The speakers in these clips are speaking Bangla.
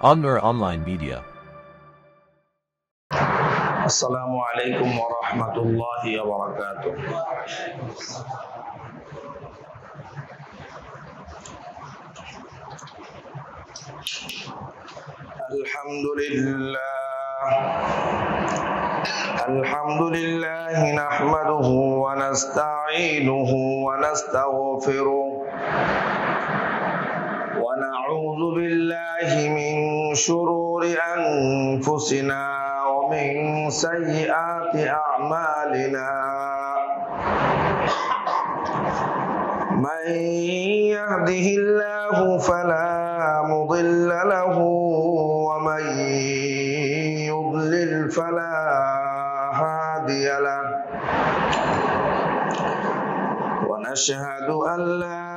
Onmur Online Media. Assalamu alaikum wa rahmatullahi wa barakatuh. Alhamdulillah nahmaduhu wa nasta'inuhu wa nastaghfiruh wa na'udzu billahi min shururi anfusina ومن سيئات أعمالنا من يهده الله فلا مضل له ومن يضلل فلا هادي له ونشهد أن لا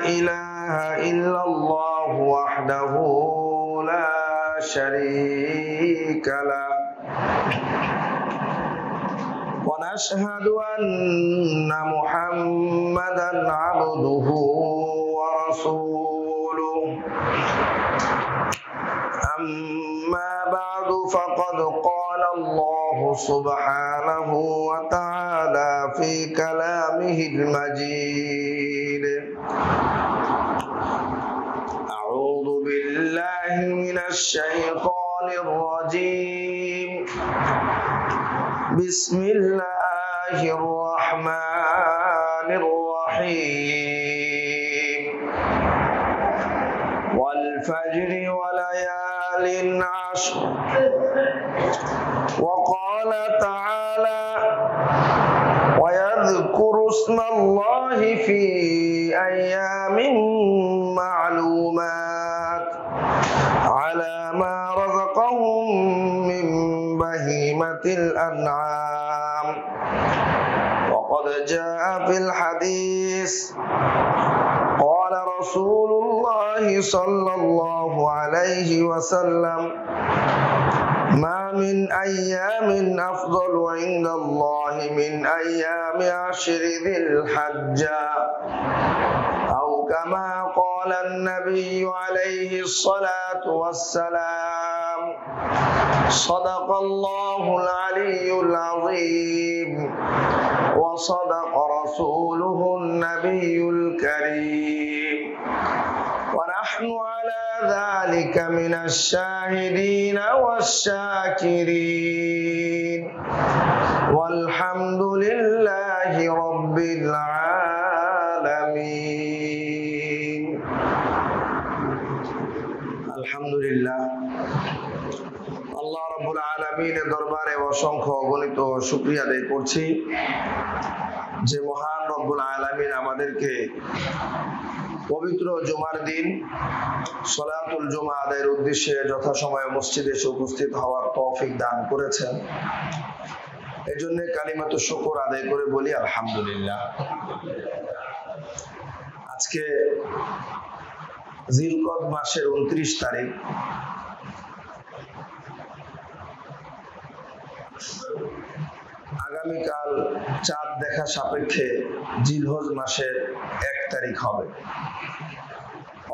إله إلا الله وحده لا شريك له ونشهد أن محمدا عبده ورسوله أما بعد فقد قال الله سبحانه وتعالى في كلامه المجيد أعوذ بالله من الشيطان الرجيم بسم الله الرحمن الرحيم والفجر وليال عشر وقال تعالى ويذكر اسم الله في أيام معلومات على ما رزقهم من بهيمة الأنعام وقد جاء في الحديث قال رسول الله صلى الله عليه وسلم ما من أيام أفضل عند الله من أيام عشر ذي الحجة أو كما قال النبي عليه الصلاة والسلام صدق الله العلي العظيم وصدق رسوله النبي الكريم ونحن على ذلك من الشاهدين والشاكرين والحمد لله رب العالمين الحمد لله আল্লাহ রাব্বুল আলামিনের দরবারে অসংখ্য অগণিত শুকরিয়া আদায় করছি যে মহান রব্বুল আলামিন আমাদেরকে পবিত্র জুমার দিন সালাতুল জুমা আদায়ের উদ্দেশ্যে যথাসময়ে মসজিদে এসে উপস্থিত হওয়ার তৌফিক দান করেছেন। এজন্য কালিমাতু শুকর আদায় করে বলি আলহামদুলিল্লাহ। আজকে জিলকদ মাসের 29 তারিখ। আগামীকাল চাঁদ দেখা সাপেক্ষে জিলহজ মাসের 1 তারিখ হবে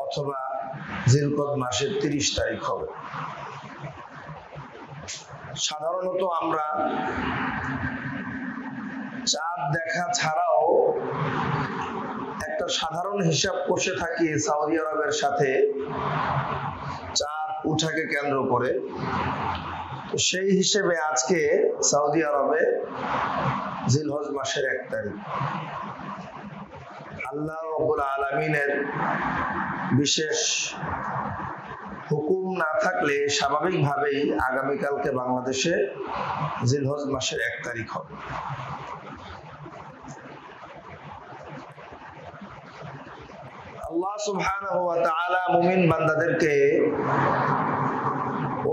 অথবা জিলকদ মাসের 30 তারিখ হবে। সাধারণত আমরা চাঁদ দেখা ছাড়াও একটা সাধারণ হিসাব কষে থাকি সৌদি আরবের সাথে চাঁদ উঠাকে কেন্দ্র করে। সেই হিসেবে আজকে সৌদি আরবে জিলহজ মাসের 1 তারিখ। আল্লাহ রাব্বুল আলামিনের বিশেষ হুকুম না থাকলে স্বাভাবিকভাবেই আগামীকালকে বাংলাদেশে জিলহজ মাসের 1 তারিখ হবে। আল্লাহ সুবহানাহু ওয়া তাআলা মুমিন বান্দাদেরকে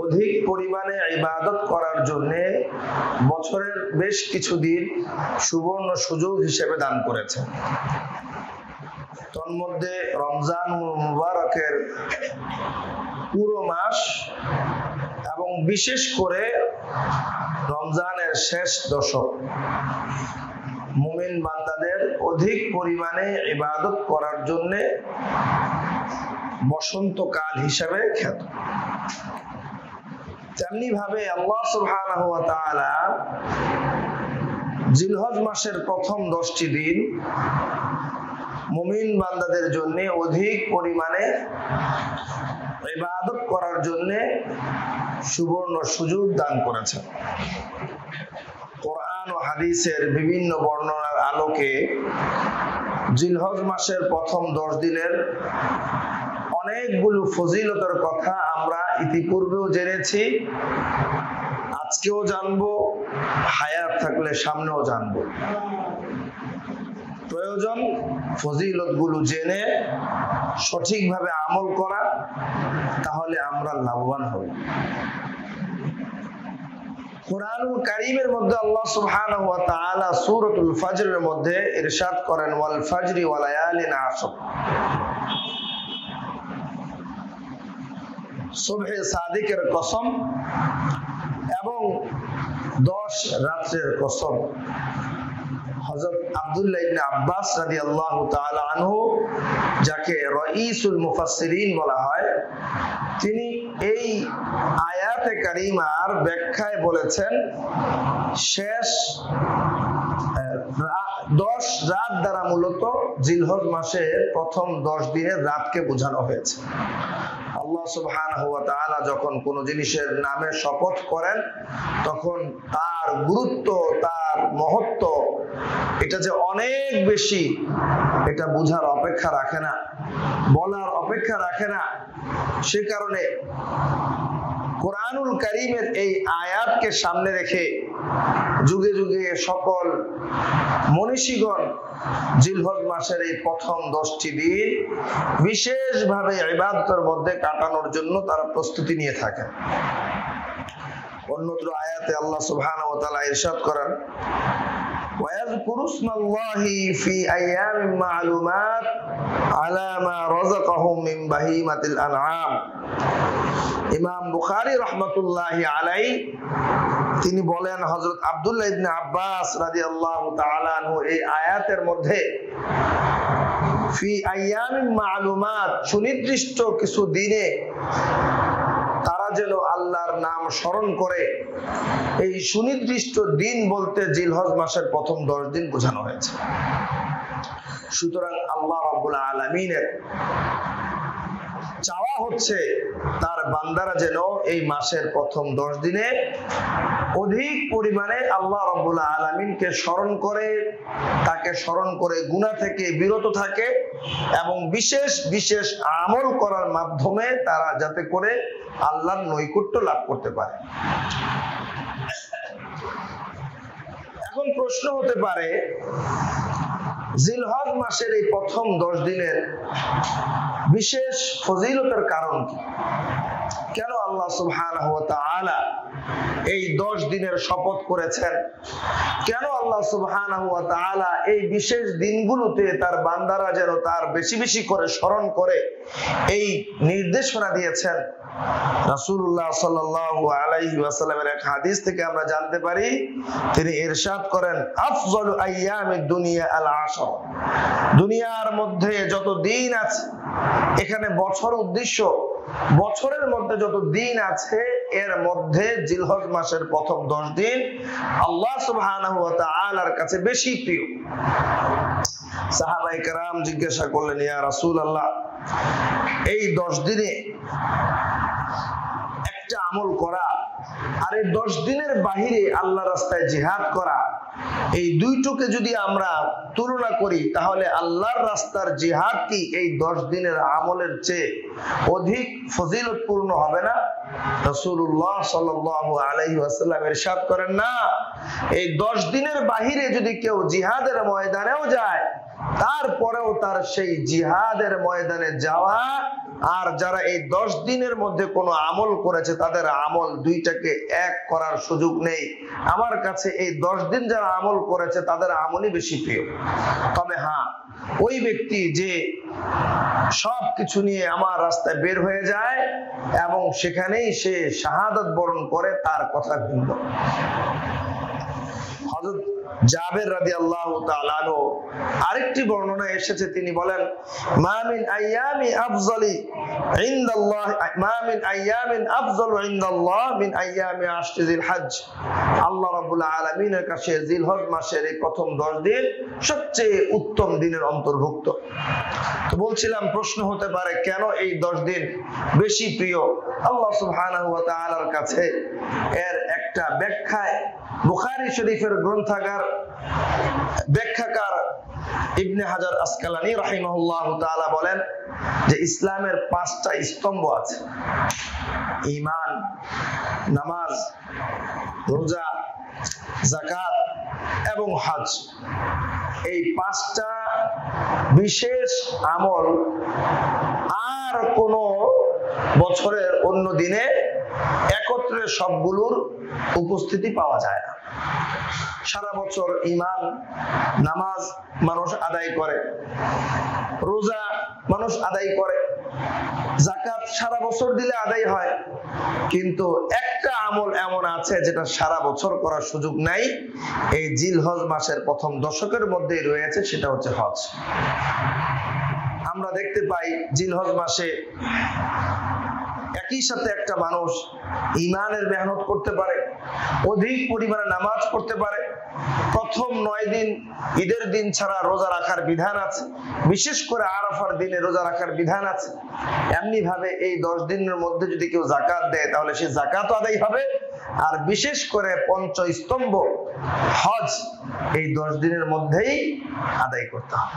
অধিক পরিমাণে ইবাদত করার জন্য বছরের বেশ কিছু দিন সুবর্ণ সুযোগ হিসেবে দান করেছেন। তন্মধ্যে রমজান মুবারকের পুরো মাস এবং বিশেষ করে রমজানের শেষ দশক মুমিন বান্দাদের অধিক পরিমাণে ইবাদত করার জন্য বসন্তকাল হিসাবে খ্যাত। তেমনি ভাবে আল্লাহ সুবহানাহু ওয়া তাআলা জিলহজ মাসের প্রথম 10টি দিন মুমিন বান্দাদের জন্য অধিক পরিমাণে ইবাদত করার জন্য সুবর্ণ সুযোগ দান করেছেন। কোরআন ও হাদিসের বিভিন্ন বর্ণনার আলোকে জিলহজ মাসের প্রথম 10 দিনের অনেকগুলো ফজিলতের কথা আমরা ইতিপূর্বেও জেনেছি, আজকেও জানবো, হায়াত থাকলে সামনেও জানবো। প্রয়োজন ফজিলতগুলো জেনে সঠিকভাবে আমল করা, তাহলে আমরা লাভবান হব। কুরআনুল কারীমের মধ্যে আল্লাহ সুবহানাহু ওয়া তাআলা সূরাতুল ফাজরের মধ্যে ইরশাদ করেন, ওয়াল ফাজরি ওয়া লায়ালিন আশর, সুবহে সাদিকের কসম এবং 10 রাতের কসম। হযরত আব্দুল্লাহ ইবনে আব্বাস রাদিয়াল্লাহু তাআলা আনহু, যাকে রাইসুল মুফাসসিরিন বলা হয়, তিনি এই আয়াতে কারিমার ব্যাখ্যায় বলেছেন, শেষ 10 রাত দ্বারা মূলত জিলহজ মাসের প্রথম 10 দিনের রাতকে বোঝানো হয়েছে। আল্লাহ সুবহানাহু ওয়া তাআলা যখন কোন জিনিসের নামে শপথ করেন, তখন তার গুরুত্ব, তার মহত্ব, এটা যে অনেক বেশি, এটা বুঝার অপেক্ষা রাখে না, বলার অপেক্ষা রাখে না। সে কারণে কোরআনুল কারীমের এই আয়াতকে সামনে রেখে যুগে যুগে সকল মনীষীগণ জিলহজ মাসের এই প্রথম 10টি দিন বিশেষভাবে ইবাদতের মধ্যে কাটানোর জন্য তারা প্রস্তুতি নিয়ে থাকেন। অন্যত্র আয়াতে আল্লাহ সুবহানাহু ওয়া তাআলা ইরশাদ করেন, وَيَذْكُرُوا اسْمَ اللَّهِ فِي أَيَّامٍ مَّعْلُومَاتٍ عَلَى مَا رَزَقَهُم مِّن بَهِيمَةِ الْأَنْعَامِ। ইমাম বুখারী রাহমাতুল্লাহি আলাইহি তিনি বলেন, হযরত আব্দুল্লাহ ইবনে আব্বাস রাদিয়াল্লাহু তাআলা আনহু এই আয়াতের মধ্যে ফি আইয়ামিন মা'লুমাত, সুনির্দিষ্ট কিছু দিনে তারা যেন আল্লাহর নাম স্মরণ করে, এই সুনির্দিষ্ট দিন বলতে জিলহজ মাসের প্রথম 10 দিন বোঝানো হয়েছে। সুতরাং আল্লাহ রাব্বুল আলামিনের চাওয়া হচ্ছে তার বান্দারা যেন এই মাসের প্রথম 10 দিনে অধিক পরিমাণে আল্লাহ রাব্বুল আলামিনকে স্মরণ করে, তাকে স্মরণ করে গুনাহ থেকে বিরত থাকে এবং বিশেষ বিশেষ আমল করার মাধ্যমে তারা যাতে করে আল্লাহর নৈকট্য লাভ করতে পারে। এখন প্রশ্ন হতে পারে, জিলহজ মাসের এই প্রথম 10 দিনের বিশেষ ফজিলতের কারণ কি? কেন আল্লাহ সুবহানাহু ওয়া তাআলা এই 10 দিনের শপথ করেছেন? কেন আল্লাহ সুবহানাহু ওয়া তাআলা এই বিশেষ দিনগুলোতে তার বান্দারা যেন তার বেশি বেশি করে স্মরণ করে এই নির্দেশনা দিয়েছেন? রাসূলুল্লাহ সাল্লাল্লাহু আলাইহি ওয়াসাল্লামের এক হাদিস থেকে আমরা জানতে পারি, তিনি ইরশাদ করেন, আফযালু আইয়ামিদ দুনিয়া আল আশর, দুনিয়ার মধ্যে যত দিন আছে, এখানে বছর উদ্দেশ্য, বছরের মধ্যে যত দিন আছে এর মধ্যে জিলহজ মাসের প্রথম 10 দিন আল্লাহ সুবহানাহু ওয়া তাআলার কাছে বেশি প্রিয়। সাহাবায়ে কেরাম জিজ্ঞাসা করলেন, ইয়া রাসূলুল্লাহ, এই 10 দিনে একটা আমল করা আর এই 10 দিনের বাহিরে আল্লাহর রাস্তায় জিহাদ করা, এই দুইটাকে যদি আমরা তুলনা করি, তাহলে আল্লাহর রাস্তার জিহাদ কি এই 10 দিনের আমলের চেয়ে অধিক ফজিলতপূর্ণ হবে না? রাসূলুল্লাহ সাল্লাল্লাহু আলাইহি ওয়াসাল্লাম ইরশাদ করেন, না, এই 10 দিনের বাহিরে যদি কেউ জিহাদের ময়দানেও যায়, তারপরেও তার সেই জিহাদের ময়দানে যাওয়া আর যারা এই 10 দিনের মধ্যে কোনো আমল করেছে তাদের আমল দুইটাকে এক করার সুযোগ নেই। আমার কাছে এই 10 দিন যারা আমল করেছে তাদের আমলই বেশি প্রিয়। তবে হ্যাঁ, ওই ব্যক্তি যে সবকিছু নিয়ে আমার রাস্তায় বের হয়ে যায় এবং সেখানেই সে শাহাদাত বরণ করে, তার কথা ভিন্ন। হযরত জাবের রাদিয়াল্লাহু তাআলা আনহু আরেকটি বর্ণনা এসেছে, তিনি বলেন মা মিন আইয়ামি আফজালি ইনদাল্লাহ মা মিন আইয়ামিন আফজালু ইনদাল্লাহ মিন আইয়ামি আশরিল হজ। আল্লাহ রাব্বুল আলামিনের কাছে জিলহজ মাসের এই প্রথম 10 দিন সবচেয়ে উত্তম দিনের অন্তর্ভুক্ত। তো বলছিলাম প্রশ্ন হতে পারে কেন এই 10 দিন বেশি প্রিয় আল্লাহ সুবহানাহু ওয়া তাআলার কাছে? এর একটা ব্যাখ্যায় বুখারী শরীফের গ্রন্থাগার ব্যাখ্যাকার ইবনে হাজার আসকালানী রাহিমাহুল্লাহ তাআলা বলেন যে ইসলামের 5টা স্তম্ভ আছে, ঈমান, নামাজ, রোজা, যাকাত এবং হজ। এই 5টা বিশেষ আমল আর কোন বছরের অন্য দিনে একত্রে সবগুলোর উপস্থিতি পাওয়া যায় না। সারা বছর ঈমান, নামাজ মানুষ আদায় করে, রোজা মানুষ আদায় করে, যাকাত সারা বছর দিলে আদায় হয়, কিন্তু একটা আমল এমন আছে যেটা সারা বছর করার সুযোগ নাই, এই জিলহজ মাসের প্রথম দশকের মধ্যেই রয়েছে, সেটা হচ্ছে হজ। আমরা দেখতে পাই জিলহজ মাসে একই সাথে একটা মানুষ ঈমানের মেহনত করতে পারে, অধিক পরিমাণে নামাজ পড়তে পারে। প্রথম 9 দিন ঈদের দিন ছাড়া রোজা রাখার বিধান আছে, বিশেষ করে আরাফার দিনে রোজা রাখার বিধান আছে। এমনি ভাবে এই 10 দিনের মধ্যে যদি কেউ যাকাত দেয় তাহলে সে যাকাত আদায় হবে। আর বিশেষ করে পঞ্চস্তম্ভ হজ এই 10 দিনের মধ্যেই আদায় করতে হবে।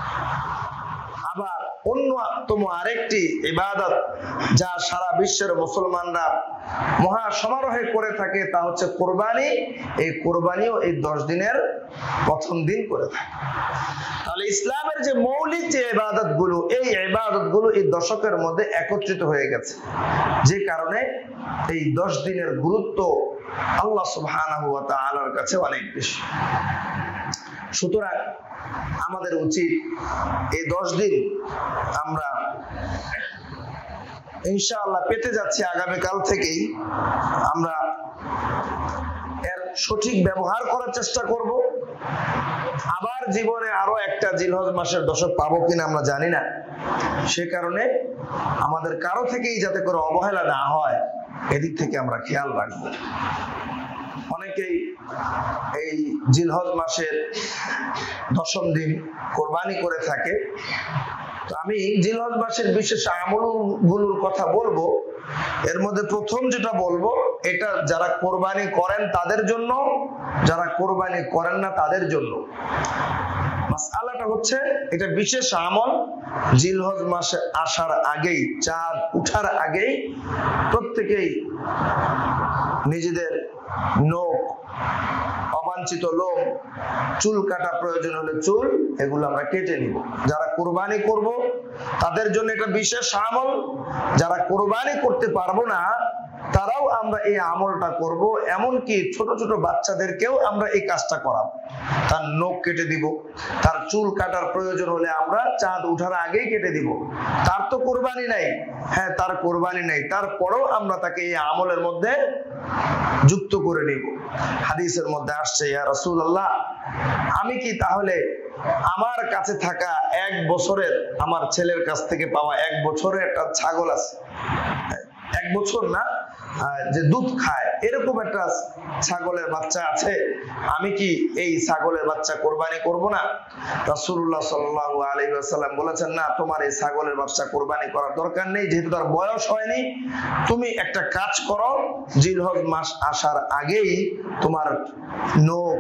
আবার অন্যতম আরেকটি ইবাদত যা সারা বিশ্বের মুসলমানরা মহা সমারোহে করে থাকে তা হচ্ছে কুরবানি। এই কুরবানিও এই 10 দিনের প্রথম দিন করে থাকে। তাহলে ইসলামের যে মৌলিক যে ইবাদতগুলো, এই ইবাদতগুলো এই দশকের মধ্যে একত্রিত হয়ে গেছে, যে কারণে এই 10 দিনের গুরুত্ব আল্লাহ সুবহানাহু ওয়া তাআলার কাছে অনেক বেশি। সুতরাং আমাদের উচিত এই 10 দিন আমরা ইনশাআল্লাহ পেতে যাচ্ছি, আগামীকাল থেকেই আমরা এর সঠিক ব্যবহার করার চেষ্টা করব। আবার জীবনে আরো একটা জিলহজ মাসের দশক পাবো কিনা আমরা জানি না, সে কারণে আমাদের কারো থেকেই যাতে করে অবহেলা না হয় এদিক থেকে আমরা খেয়াল রাখবো। অনেকেই এই জিলহজ মাসের 10ম দিন কোরবানি করে থাকে। তো আমি জিলহজ মাসের বিশেষ আমলগুলোর কথা বলবো। এর মধ্যে প্রথম যেটা বলবো, এটা যারা কোরবানি করেন তাদের জন্য, যারা কোরবানি করেন না তাদের জন্য। মাসআলাটা হচ্ছে এটা বিশেষ আমল। জিলহজ মাসে আসার আগেই, চাঁদ উঠার আগেই প্রত্যেকেই নিজেদের নখ, অবাঞ্ছিত লোম, চুল কাটা প্রয়োজন হলে চুল, এগুলো আমরা কেটে নিব। যারা কোরবানি করব তাদের জন্য এটা বিশেষ আমল। যারা কোরবানি করতে পারবো না তারাও আমরা এই আমলটা করব। এমনকি ছোট ছোট বাচ্চাদেরকেও আমরা এই কাজটা করাবো। তার নখ কেটে দিব, তার চুল কাটার প্রয়োজন হলে আমরা চাঁদ উঠার আগেই কেটে দিব। তার তো কোরবানি নাই, হ্যাঁ তার কোরবানি নাই, তারপরেও আমরা তাকে এই আমলের মধ্যে যুক্ত করে নিব। হাদিসের মধ্যে আসছে, ইয়া রাসূলুল্লাহ, আমি কি তাহলে আমার কাছে থাকা 1 বছরের, আমার ছেলের কাছ থেকে পাওয়া 1 বছরের একটা ছাগল আছে, 1 বছর না, যে দুধ খায় এরকম একটা ছাগলের বাচ্চা আছে, আমি কি এই ছাগলের বাচ্চা কোরবানি করব না? রাসূলুল্লাহ সাল্লাল্লাহু আলাইহি ওয়াসাল্লাম বলেছেন, না, তোমার এই ছাগলের বাচ্চা কোরবানি করার দরকার নেই, যেহেতু তার বয়স হয়নি। তুমি একটা কাজ করো, জিলহজ মাস আসার আগেই তোমার নখ,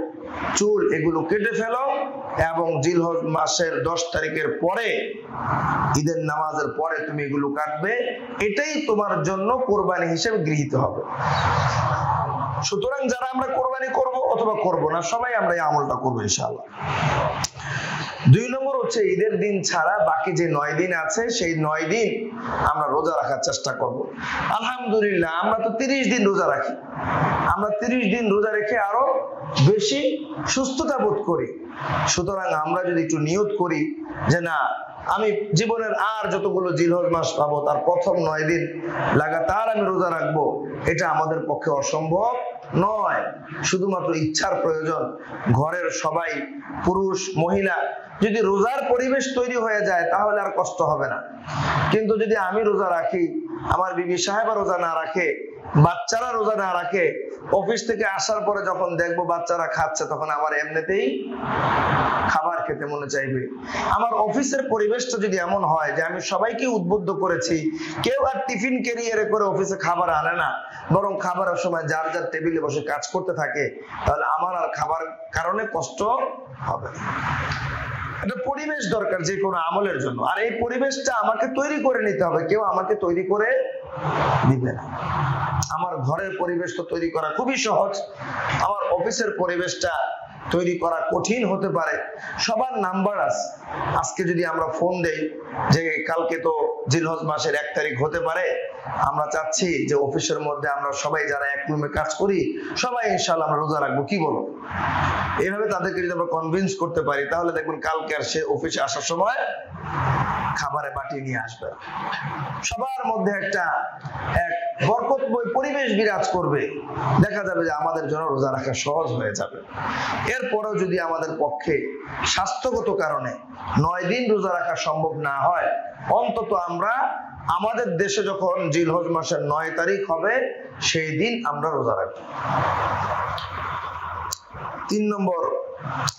চুল এগুলো কেটে ফেলো এবং জিলহজ মাসের 10 তারিখের পরে, ঈদের নামাজের পরে তুমি এগুলো কাটবে। এটাই তোমার জন্য কোরবানি হিসেবে গৃহীত হবে। সুতরাং যারা আমরা কোরবানি করব অথবা করব না, সবাই আমরা এই আমলটা করবো ইনশাআল্লাহ। 2 নম্বর হচ্ছে ঈদের দিন ছাড়া বাকি যে 9 দিন আছে, সেই 9 দিন আমরা রোজা রাখার চেষ্টা করব। আলহামদুলিল্লাহ, আমরা তো 30 দিন রোজা রাখি। আমরা 30 দিন রোজা রেখে আরো বেশি সুস্থতা বোধ করি। সুতরাং আমরা যদি একটু নিয়ত করি যে না, আমি জীবনের আর যতগুলো জিলহজ মাস পাবো তার প্রথম 9 দিন লাগাতার আমি রোজা রাখবো, এটা আমাদের পক্ষে অসম্ভব। নয়, শুধুমাত্র ইচ্ছার প্রয়োজন। ঘরের সবাই পুরুষ মহিলা যদি রোজার পরিবেশ তৈরি হয়ে যায় তাহলে আর কষ্ট হবে না। কিন্তু যদি আমি রোজা রাখি, আমার বিবি সাহেবা রোজা না রাখে, বাচ্চারা রোজা না রাখে, অফিস থেকে আসার পরে যখন দেখবো বাচ্চারা খাচ্ছে, তখন আমার এমনিতেই খাবার খেতে মনে চাইবে। আমার অফিসের পরিবেশটা যদি এমন হয় যে আমি সবাইকে উদ্বুদ্ধ করেছি, কেউ আর টিফিন ক্যারিয়ারে করে অফিসে খাবার আনে না, বরং খাবারের সময় যার যার টেবিলে বসে কাজ করতে থাকে, তাহলে আমার আর খাবার কারণে কষ্ট হবে না। একটা পরিবেশ দরকার যে কোনো আমলের জন্য, আর এই পরিবেশটা আমাকে তৈরি করে নিতে হবে, কেউ আমাকে তৈরি করে দিবে না। আমার ঘরের পরিবেশ তো তৈরি করা খুবই সহজ, আমার অফিসের পরিবেশটা তৈরি করা কঠিন হতে পারে। সবার নাম্বার আছে, আজকে যদি আমরা ফোন দেই যে কালকে তো জিলহজ মাসের 1 তারিখ হতে পারে, আমরা চাচ্ছি যে অফিসের মধ্যে আমরা সবাই যারা এক রুমে কাজ করি সবাই ইনশাআল্লাহ আমরা রোজা রাখবো, কি বলো? এইভাবে তাদেরকে যদি আমরা কনভিন্স করতে পারি, তাহলে দেখবেন কালকে আর সে অফিসে আসার সময় খাবারে বাটি নিয়ে আসবে। সবার মধ্যে একটা এক বরকতময় পরিবেশ বিরাজ করবে, দেখা যাবে যে আমাদের জন্য রোজা রাখা সহজ হয়ে যাবে। এরপরেও যদি আমাদের পক্ষে স্বাস্থ্যগত কারণে 9 দিন রোজা রাখা সম্ভব না হয়, অন্তত আমরা আমাদের দেশে যখন জিলহজ মাসের 9 তারিখ হবে সেই দিন আমরা রোজা রাখবো। 3 নম্বর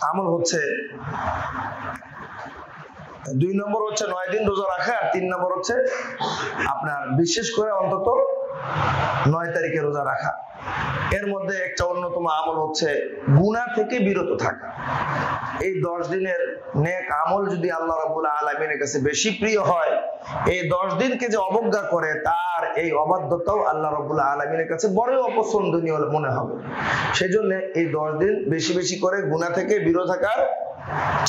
আমল হচ্ছে, 2 নম্বর হচ্ছে 9 দিন রোজা রাখা, আর 3 নম্বর হচ্ছে আপনার বিশেষ করে অন্তত 9 তারিখে রোজা রাখা। এর মধ্যে একটা অন্যতম আমল হচ্ছে গুনাহ থেকে বিরত থাকা। এই 10 দিনের নেক আমল যদি আল্লাহ রাব্বুল আলামিনের কাছে বেশি প্রিয় হয়, এই 10 দিনকে যে অবজ্ঞা করে তার এই অবাধ্যতাও আল্লাহ রাব্বুল আলামিনের কাছে বড় অপছন্দনীয় মনে হবে। সেজন্য এই 10 দিন বেশি বেশি করে গুনাহ থেকে বিরত থাকার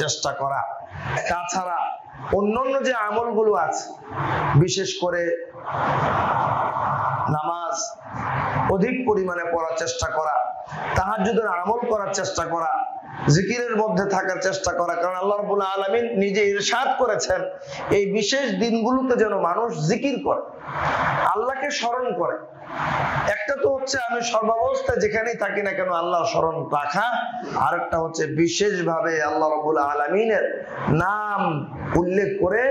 চেষ্টা করা। তাছাড়া অন্যান্য যে আমলগুলো আছে, বিশেষ করে নামাজ অধিক পরিমাণে পড়ার চেষ্টা করা, তাহাজ্জুদের আমল করার চেষ্টা করা, জিকিরের মধ্যে থাকার চেষ্টা করা। কারণ আল্লাহ রাব্বুল আলামিন নিজে ইরশাদ করেছেন এই বিশেষ দিনগুলোতে যেন মানুষ জিকির করে, আল্লাহকে স্মরণ করে। একটা তো হচ্ছে আমি সর্বাবস্থায় যেখানেই থাকি না কেন আল্লাহ স্মরণ রাখা, আর একটা হচ্ছে বিশেষভাবে আল্লাহ রাব্বুল আলামিনের নাম উল্লেখ করে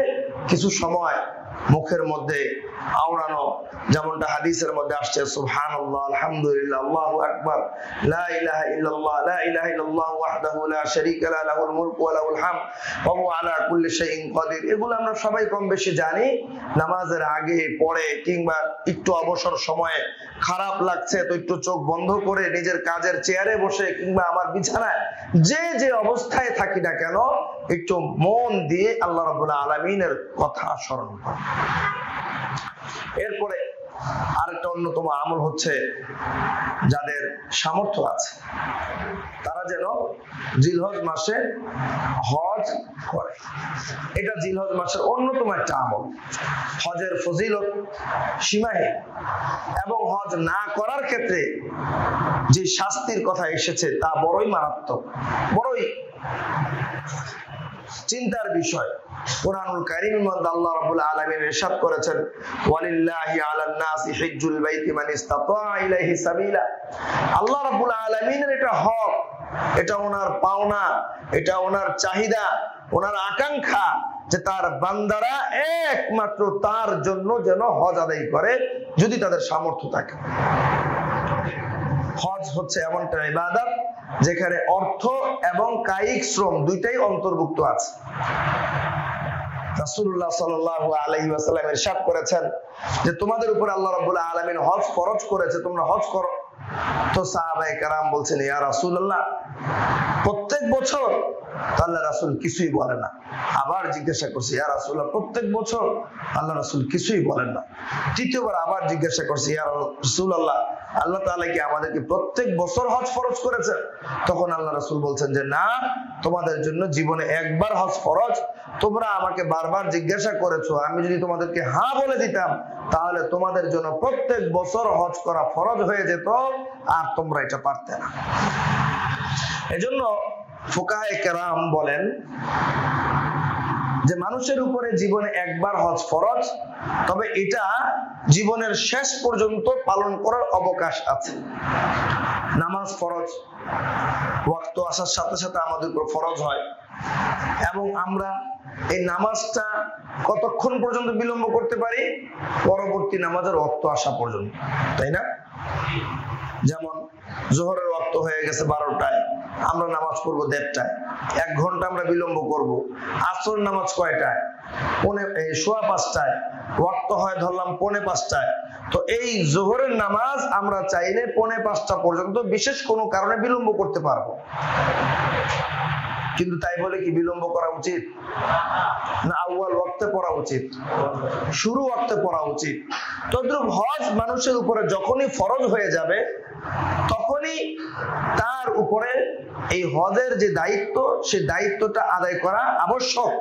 কিছু সময় মুখের মধ্যে আওড়ানো, যেমনটা হাদিসের মধ্যে আসছে সুবহানাল্লাহ, আলহামদুলিল্লাহ, আল্লাহু আকবার, লা ইলাহা ইল্লাল্লাহ, লা ইলাহা ইল্লাল্লাহ ওয়াহদাহু লা শারীকা লাহু, লাহুল মুলকু ওয়া লাহুল হামদ ওয়া হুয়া আলা কুল্লি শাইইন কাদির। এগুলো আমরা সবাই কম বেশি জানি। নামাজের আগে পড়ে কিংবা একটু অবসর সময়ে খারাপ লাগছে তো একটু চোখ বন্ধ করে নিজের কাজের চেয়ারে বসে কিংবা আমার বিছানায় যে অবস্থায় থাকি না কেন একটু মন দিয়ে আল্লাহ রাব্বুল আলামিনের কথা স্মরণ করা। এরপরে আরেকটা অন্যতম আমল হচ্ছে যাদের সামর্থ্য আছে তারা যেন জিলহজ মাসে হজ করে। এটা জিলহজ মাসের অন্যতম একটা আমল। হজের ফজিলত সীমাহীন এবং হজ না করার ক্ষেত্রে যে শাস্তির কথা এসেছে তা বড়ই মারাত্মক, বড়ই চিন্তার বিষয়। কুরআনুল কারীমের মধ্যে আল্লাহ রাব্বুল আলামিন ইরশাদ করেছেন, ওয়ালিল্লাহি আলান নাসি হিজ্জুল বাইতি মান ইসতাতা ইলাইহি সাবিলা। আল্লাহ রাব্বুল আলামিনের এটা হক, এটা ওনার পাওনা, এটা ওনার চাহিদা, ওনার আকাঙ্ক্ষা যে তার বান্দারা একমাত্র তার জন্য যেন হজ আদায় করে যদি তাদের সামর্থ্য থাকে। হজ হচ্ছে এমন একটা ইবাদত যেখানে অর্থ এবং কায়িক শ্রম দুইটাই অন্তর্ভুক্ত আছে। রাসূলুল্লাহ সাল্লাল্লাহু আলাইহি ওয়াসাল্লাম ইরশাদ করেছেন যে তোমাদের উপর আল্লাহ রাব্বুল আলামিন হজ ফরজ করেছে, তোমরা হজ করো। তো সাহাবায়ে কেরাম বলছেন, ইয়া রাসূলুল্লাহ প্রত্যেক বছর? আল্লাহ রাসূল কিছুই বলেন না। আবার জিজ্ঞাসা করছে, ইয়া রাসূলুল্লাহ প্রত্যেক বছর? আল্লাহ রাসূল কিছুই বলেন না। তৃতীয়বার আবার জিজ্ঞাসা করছে, ইয়া রাসূলুল্লাহ আল্লাহ তাআলা কি আমাদেরকে প্রত্যেক বছর হজ ফরজ করেছেন? তখন আল্লাহ রাসূল বলছেন যে না, তোমাদের জন্য জীবনে একবার হজ ফরজ। তোমরা আমাকে বারবার জিজ্ঞাসা করেছো, আমি যদি তোমাদেরকে হ্যাঁ বলে দিতাম তাহলে তোমাদের জন্য প্রত্যেক বছর হজ করা ফরজ হয়ে যেত, আর তোমরা এটা পারতে না। এজন্য ফুকাহায়ে কেরাম বলেন যে মানুষের উপরে জীবনে একবার হজ ফরজ, তবে এটা জীবনের শেষ পর্যন্ত পালন করার অবকাশ আছে। নামাজ ফরজ, ওয়াক্ত আসার সাথে সাথে আমাদের উপর ফরজ হয়, এবং আমরা এই নামাজটা কতক্ষণ পর্যন্ত বিলম্ব করতে পারি? পরবর্তী নামাজের ওয়াক্ত আসা পর্যন্ত, তাই না? যেমন জোহরের ওয়াক্ত হয়ে গেছে 12টায়, আমরা নামাজ পড়বো 1:30টায়, 1 ঘন্টা আমরা বিলম্ব করব। আসর নামাজ কয়টায়? 5:15টায়, ওয়াক্ত হয় ধরলাম 4:45টায়। তো এই জোহরের নামাজ আমরা চাইলে 4:45টা পর্যন্ত বিশেষ কোনো কারণে বিলম্ব করতে পারবো, কিন্তু তাই বলে কি বিলম্ব করা উচিত? না আউয়াল ওয়াক্তে পড়া উচিত, শুরু ওয়াক্তে পড়া উচিত। তদ্রুপ হজ মানুষের উপরে যখনই ফরজ হয়ে যাবে তখনই তার উপরে এই হজের যে দায়িত্ব, সেই দায়িত্বটা আদায় করা আবশ্যক।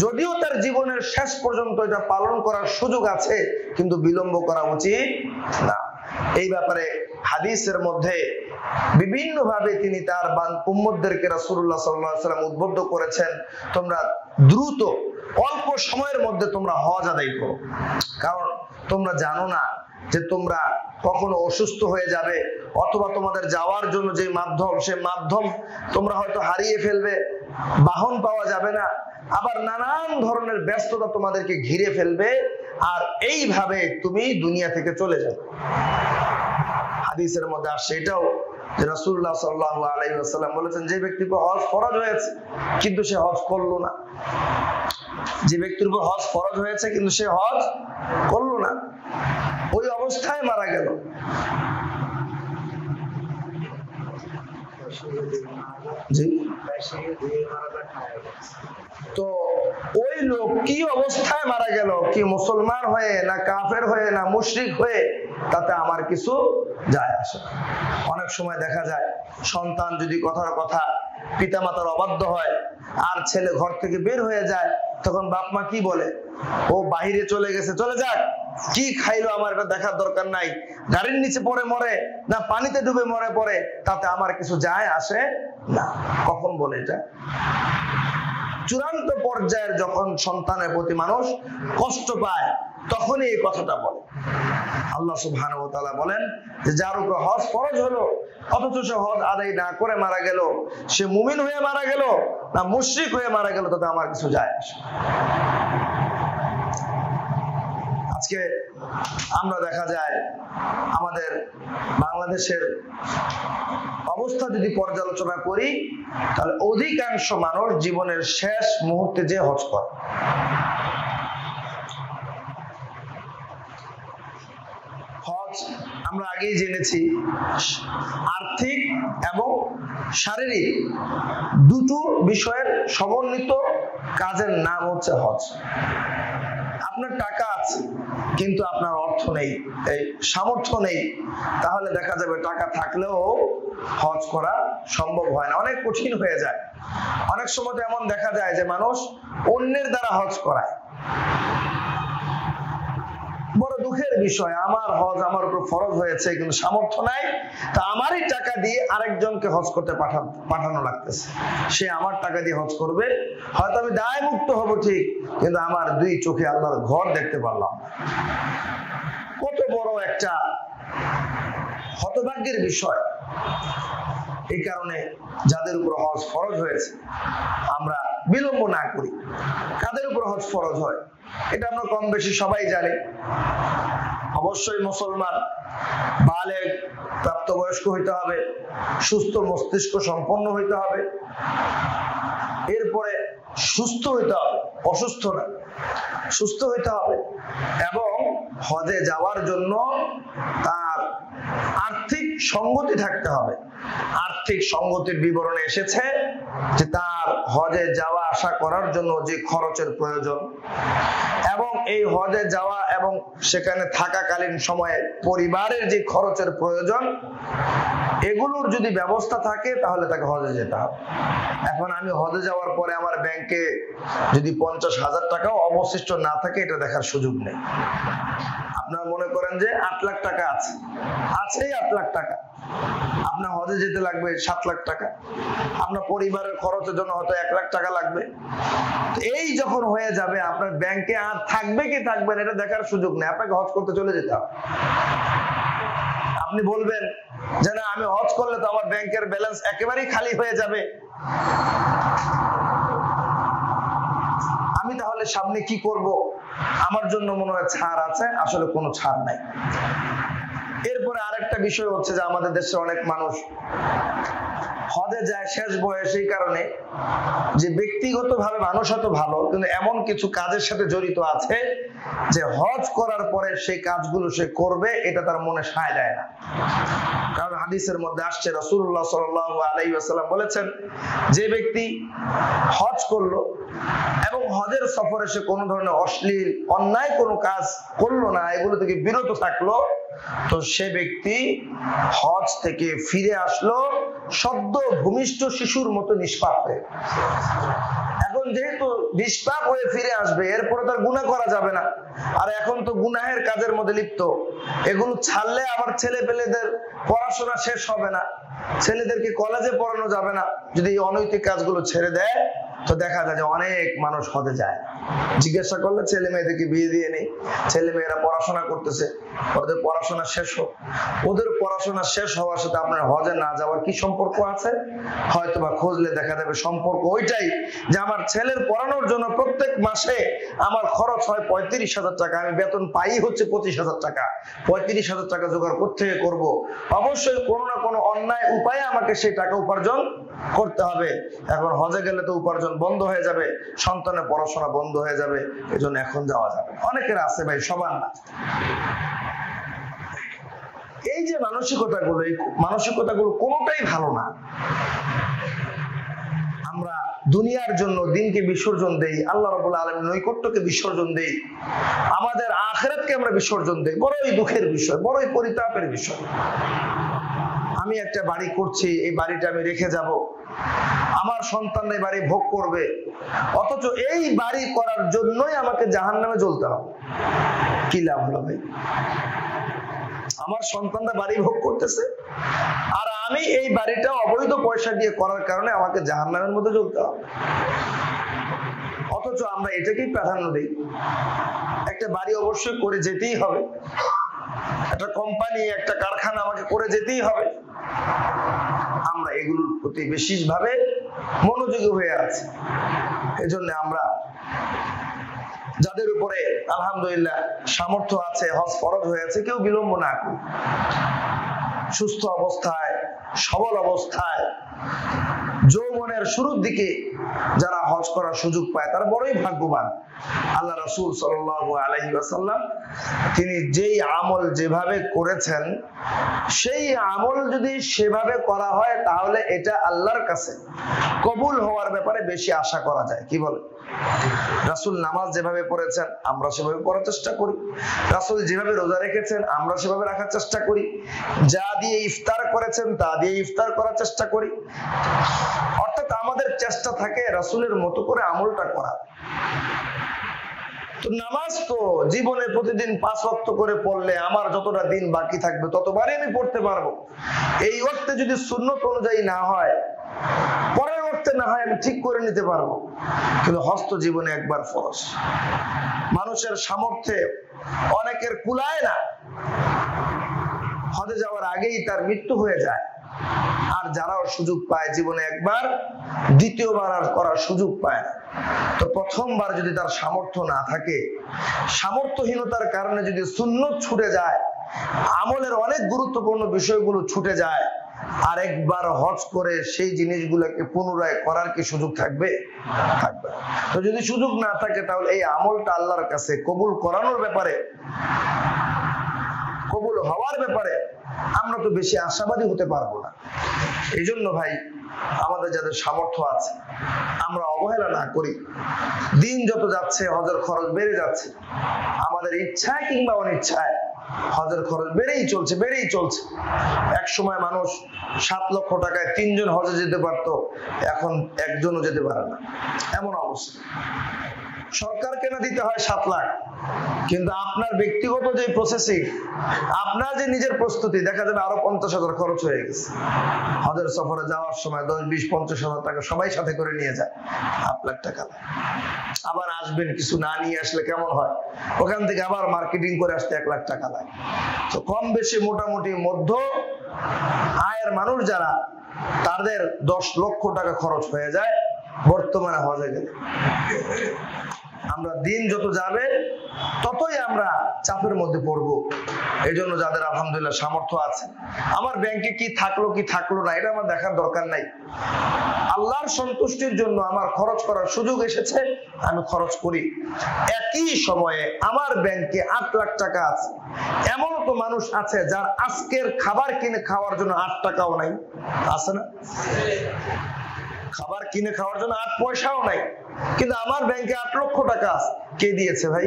যদিও তার জীবনের শেষ পর্যন্ত এটা পালন করার সুযোগ আছে, কিন্তু বিলম্ব করা উচিত না। এই ব্যাপারে হাদিসের মধ্যে বিভিন্ন ভাবে তিনি তার উম্মতদেরকে রাসূলুল্লাহ সাল্লাল্লাহু আলাইহি ওয়াসাল্লাম উদ্বুদ্ধ করেছেন, তোমরা দ্রুত অল্প সময়ের মধ্যে তোমরা হজ আদায় করো, কারণ তোমরা জানো না যে তোমরা কখনো অসুস্থ হয়ে যাবে, অথবা তোমাদের যাওয়ার জন্য যে মাধ্যম, সে মাধ্যম তোমরা হয়তো হারিয়ে ফেলবে, বাহন পাওয়া যাবে না, আবার নানান ধরনের ব্যস্ততা তোমাদেরকে ঘিরে ফেলবে, আর এইভাবে তুমি দুনিয়া থেকে চলে যাবে। হাদিসের মধ্যে আসছে এটাও যে রাসূলুল্লাহ সাল্লাল্লাহু আলাইহি ওয়াসাল্লাম বলেছেন, যে ব্যক্তির উপর হজ ফরজ হয়েছে কিন্তু সে হজ করলো না, যে ব্যক্তির উপর হজ ফরজ হয়েছে কিন্তু সে হজ করলো না, ওই অবস্থায় মারা গেল, জি, তো ওই লোক কি অবস্থায় মারা গেল, কি মুসলমান হয়ে না কাফের হয়ে না মুশরিক হয়ে, তাতে আমার কিছু যায় আসে না। অনেক সময় দেখা যায় সন্তান যদি কথার কথা পিতামাতার অবাধ্য হয় আর ছেলে ঘর থেকে বের হয়ে যায়, তখন বাপ মা কি বলে? ও বাহিরে চলে গেছে, চলে যাক, কি খাইলো আমার এটা দেখার দরকার নাই, গাড়ির নিচে পড়ে মরে না পানিতে ডুবে মরে পড়ে, তাতে আমার কিছু যায় আসে না। কখন বলে এটা? চূড়ান্ত পর্যায়ের যখন সন্তানের প্রতি মানুষ কষ্ট পায় তখনই এই কথাটা বলে। আল্লাহ সুবহানাহু ওয়া তাআলা বলেন যে যার উপর হজ ফরজ হলো অথচ সে হজ আদায় না করে মারা গেল, সে মুমিন হয়ে মারা গেল না মুশরিক হয়ে মারা গেল, তাতে আমার কিছু যায় আসে না। আজকে আমরা দেখা যায় আমাদের বাংলাদেশের অবস্থা যদি পর্যালোচনা করি, তাহলে অধিকাংশ মানুষ জীবনের শেষ মুহূর্তে যে হজ করে। হজ আমরা আগেই জেনেছি আর্থিক এবং শারীরিক দুটো বিষয়ের সমন্বিত কাজের নাম হচ্ছে হজ। আপনার টাকা আছে কিন্তু আপনার অর্থ নেই, এই সামর্থ্য নেই, তাহলে দেখা যাবে টাকা থাকলেও হজ করা সম্ভব হয় না, অনেক কঠিন হয়ে যায়। অনেক সময় তো এমন দেখা যায় যে মানুষ অন্যের দ্বারা হজ করায়। বড় দুঃখের বিষয়, আমার হজ আমার উপর ফরজ হয়েছে কিন্তু সামর্থ্য নাই, তা আমারই টাকা দিয়ে আরেকজনকে হজ করতে পাঠানো লাগতেছে। সে আমার টাকা দিয়ে হজ করবে, হয়তো আমি দায় মুক্ত হব ঠিক, কিন্তু আমার দুই চোখে আল্লাহর ঘর দেখতে পারলাম। কত বড় একটা হতভাগ্যের বিষয়। এই কারণে যাদের উপর হজ ফরজ হয়েছে আমরা বিলম্ব না করি। কাদের উপর হজ ফরজ হয় এটা আমরা কম বেশি সবাই জানি। অবশ্যই মুসলমান, বালেগ, প্রাপ্তবয়স্ক হইতে হবে, সুস্থ মস্তিষ্ক সম্পন্ন হইতে হবে, এরপরে সুস্থ হইতে হবে, অসুস্থ না, সুস্থ হইতে হবে, এবং হজে যাওয়ার জন্য তার আর্থিক সঙ্গতি থাকতে হবে। আর্থিক সঙ্গতির বিবরণে এসেছে যে তার হজে যাওয়া আসা করার জন্য যে খরচের প্রয়োজন, এবং এই হজে যাওয়া এবং সেখানে থাকাকালীন সময়ে পরিবারের যে খরচের প্রয়োজন, এগুলোর যদি ব্যবস্থা থাকে তাহলে তাকে হজে যেতে হবে। এখন আমি হজে যাওয়ার পরে আমার ব্যাংকে যদি 50,000 টাকাও অবশিষ্ট না থাকে, এটা দেখার সুযোগ নেই। আপনার মনে করেন যে 8 লাখ টাকা আছে, 8 লাখ টাকা, আপনার হজে যেতে লাগবে 7 লাখ টাকা, আপনার পরিবারের খরচের জন্য হয়তো 1 লাখ টাকা লাগবে। এই যখন হয়ে যাবে আপনার ব্যাংকে আর থাকবে কি থাকবে না এটা দেখার সুযোগ নেই, আপনাকে হজ করতে চলে যেতে হবে। আপনি বলবেন যে না, আমি হজ করলে তো আমার ব্যাংকের ব্যালেন্স একেবারেই খালি হয়ে যাবে, আমি তাহলে সামনে কি করব? আমার জন্য মনে হয় ছাড় আছে, আসলে কোনো ছাড় নাই। এরপরে আরেকটা বিষয় হচ্ছে যে আমাদের দেশে অনেক মানুষ হজে যায় শেষ বয়সে, এই কারণে যে ব্যক্তিগতভাবে মানুষ হয়তো ভালো, কিন্তু এমন কিছু কাজের সাথে জড়িত আছে যে হজ করার পরে সেই কাজগুলো সে করবে এটা তার মনে সায় দেয় না। কারণ হাদিসের মধ্যে আসছে, রাসূলুল্লাহ সাল্লাল্লাহু আলাইহি ওয়াসাল্লাম বলেছেন, যে ব্যক্তি হজ করলো এবং হজের সফরে সে কোনো ধরনের অশ্লীল অন্যায় কোনো কাজ করলো না, এগুলো থেকে বিরত থাকলো, তো সে ব্যক্তি হজ থেকে ফিরে আসলো সদ্য ভূমিষ্ঠ শিশুর মতো নিষ্পাপ হয়ে। এখন যেহেতু নিষ্পাপ হয়ে ফিরে আসবে, এরপরে তার গুনাহ করা যাবে না, আর এখন তো গুনাহের কাজের মধ্যে লিপ্ত, এগুলো ছাড়লে আবার ছেলে পেলেদের পড়াশোনা শেষ হবে না, ছেলেদেরকে কলেজে পড়ানো যাবে না। যদি এই অনৈতিক কাজগুলো ছেড়ে দেয় তো দেখা যায় যে অনেক মানুষ হজে যায়। জিজ্ঞাসা করলে ছেলে মেয়েদেরকে বিয়ে দিয়ে নেই, ছেলে মেয়েরা পড়াশোনা করতেছে, ওদের পড়াশোনা শেষ হোক। ওদের পড়াশোনা শেষ হওয়ার সাথে আপনার হজে না যাওয়ার কি সম্পর্ক আছে? হয়তো বা খুঁজলে দেখা যাবে সম্পর্ক ওইটাই যে আমার ছেলের পড়ানোর জন্য প্রত্যেক মাসে আমার খরচ হয় 35,000 টাকা, আমি বেতন পাই হচ্ছে 25,000 টাকা, 35,000 টাকা জোগাড় করতে করব, অবশ্যই কোনো না কোনো অন্যায় উপায়ে আমাকে সেই টাকা উপার্জন করতে হবে। এখন হজে গেলে তো উপার্জন বন্ধ হয়ে যাবে, সন্তানের পড়াশোনা বন্ধ হয়ে যাবে, এজন্য এখন যাওয়া যাবে। অনেকের আছে ভাই, সবার না। এই যে মানসিকতাগুলো, এই মানসিকতাগুলো কোনোটাই ভালো না। আমরা দুনিয়ার জন্য দিনকে বিসর্জন দেই, আল্লাহ রাব্বুল আলামিন নৈকট্যকে বিসর্জন দেই, আমাদের আখিরাতকে আমরা বিসর্জন দেই। বড়ই দুঃখের বিষয়, বড়ই পরিতাপের বিষয়। আমি একটা বাড়ি করছি, এই বাড়িটা আমি রেখে যাব, আমার সন্তান এই বাড়ি ভোগ করবে, অথচ এই বাড়ি করার জন্যই আমাকে জাহান্নামে জ্বলতে হবে। কি লাভ হলো ভাই? আমার সন্তানরা বাড়ি ভোগ করতেছে আর আমি এই বাড়িটা অবৈধ পয়সা দিয়ে করার কারণে আমাকে জাহান্নামের মধ্যে জ্বলতে হবে। অথচ আমরা এটাকেই প্রাধান্য দিই। একটা বাড়ি অবশ্যই করে যেতেই হবে, একটা কোম্পানি, একটা কারখানা আমাকে করে যেতেই হবে। আমরা এগুলোর প্রতি বিশেষভাবে মনোযোগী হয়ে আছি। এজন্য আমরা যাদের উপরে আলহামদুলিল্লাহ সামর্থ্য আছে, হজ ফরজ হয়েছে, কেউ বিলম্ব না করুন। সুস্থ অবস্থায়, সবল অবস্থায়, যৌবনের শুরুর দিকে যারা হজ করার সুযোগ পায় তারা বড়ই ভাগ্যবান। আল্লাহ রাসূল সাল্লাল্লাহু আলাইহি ওয়াসাল্লাম তিনি যেই আমল যেভাবে করেছেন, সেই আমল যদি সেভাবে করা হয় তাহলে এটা আল্লাহর কাছে কবুল হওয়ার ব্যাপারে বেশি আশা করা যায়। কি বলে? রাসূল নামাজ যেভাবে পড়েছেন আমরা সেভাবে পড়ার চেষ্টা করি, রাসূল যেভাবে রোজা রেখেছেন আমরা সেভাবে রাখার চেষ্টা করি, যা দিয়ে ইফতার করেছেন তা দিয়ে ইফতার করার চেষ্টা করি। অর্থাৎ আমাদের চেষ্টা থাকে রাসূলের মতো করে আমলটা করা। তো নামাজ তো জীবনে প্রতিদিন 5 ওয়াক্ত করে পড়লে আমার যতটা দিন বাকি থাকবে ততবারই আমি পড়তে পারবো। এই ওয়াক্তে যদি সুন্নত অনুযায়ী না হয়, পরের ওয়াক্তে না হয় আমি ঠিক করে নিতে পারবো, কিন্তু হজ তো জীবনে একবার ফরজ। মানুষের সামর্থ্যে অনেকের কুলায় না, হজে যাওয়ার আগেই তার মৃত্যু হয়ে যায়। আর যারাও সুযোগ পায় জীবনে একবার, দ্বিতীয়বার আর করার সুযোগ পায় না। তো প্রথমবার যদি তার সামর্থ্য না থাকে, সামর্থ্যহীনতার কারণে যদি সুন্নত ছুটে যায়, আমলের অনেক গুরুত্বপূর্ণ বিষয়গুলো ছুটে যায়, আরেকবার হজ করে সেই জিনিসগুলোকে পুনরায় করার কি সুযোগ থাকবে? থাকবে। তো যদি সুযোগ না থাকে তাহলে এই আমলটা আল্লাহর কাছে কবুল করানোর ব্যাপারে, কবুল হওয়ার ব্যাপারে আমরা তো বেশি আশাবাদী হতে পারবো না। এই জন্য ভাই, আমাদের যাদের সামর্থ্য আছে আমরা অবহেলা না করি। দিন যত যাচ্ছে হজের খরচ বেড়ে যাচ্ছে, আমাদের ইচ্ছায় কিংবা অনিচ্ছায় হজের খরচ বেড়েই চলছে। এক সময় মানুষ 7 লক্ষ টাকায় 3 জন হজে যেতে পারতো, এখন একজনও যেতে পারে না, এমন অবস্থা। সরকারকে না দিতে হয় 7 লাখ, কিন্তু আপনার ব্যক্তিগত যে প্রসেসিং, আপনার যে নিজের প্রস্তুতি, দেখা যাবে আরো 50,000 খরচ হয়ে গেছে। হজের সফরে যাওয়ার সময় 10, 20, 50,000 টাকা সবাই সাথে করে নিয়ে যায়, 8 লাখ টাকা। আবার আসবেন, কিছু না নিয়ে আসলে কেমন হয়? ওখান থেকে আবার মার্কেটিং করে আসতে 1 লাখ টাকা লাগে। তো কম বেশি মোটামুটি মধ্য আয়ের মানুষ যারা, তাদের 10 লক্ষ টাকা খরচ হয়ে যায় বর্তমানে হজে গেলে। আমরা দিন যত যাবে ততই আমরা চাপের মধ্যে পড়বো। এই জন্য যাদের আলহামদুলিল্লাহ সামর্থ্য আছে, আমার ব্যাংকে কি থাকলো না এটা আমার দেখার দরকার নাই। আল্লাহর সন্তুষ্টির জন্য আমার খরচ করার সুযোগ এসেছে, আমি খরচ করি। একই সময়ে আমার ব্যাংকে 8 লাখ টাকা আছে। এমন তো মানুষ আছে যার আজকের খাবার কিনে খাওয়ার জন্য 8 টাকাও নাই, আছে না? খাবার কিনে খাওয়ার জন্য 8 পয়সাও নাই, কিন্তু আমার ব্যাংকে 8 লক্ষ টাকা আছে। কে দিয়েছে ভাই?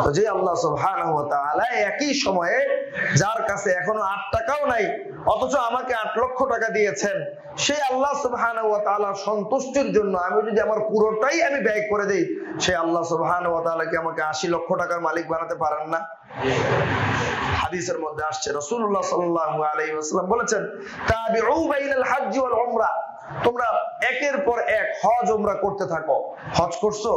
তো যে আল্লাহ সুবহানাহু ওয়া তাআলা একই সময়ে যার কাছে এখনো 8 টাকাও নাই অথচ আমাকে 8 লক্ষ টাকা দিয়েছেন, সেই আল্লাহ সুবহানাহু ওয়া তাআলার সন্তুষ্টির জন্য আমি যদি আমার পুরোটাই আমি ব্যয় করে দেই, সেই আল্লাহ সুবহানাহু ওয়া তাআলা কি আমাকে 80 লক্ষ টাকার মালিক বানাতে পারেন না? হাদিসের মধ্যে আসছে রাসূলুল্লাহ সাল্লাল্লাহু আলাইহি ওয়াসাল্লাম বলেছেন, তাবিউ বাইনাল হজ্জ ওয়াল উমরা, তোমরা একের পর এক হজ উমরা করতে থাকো। হজ করছো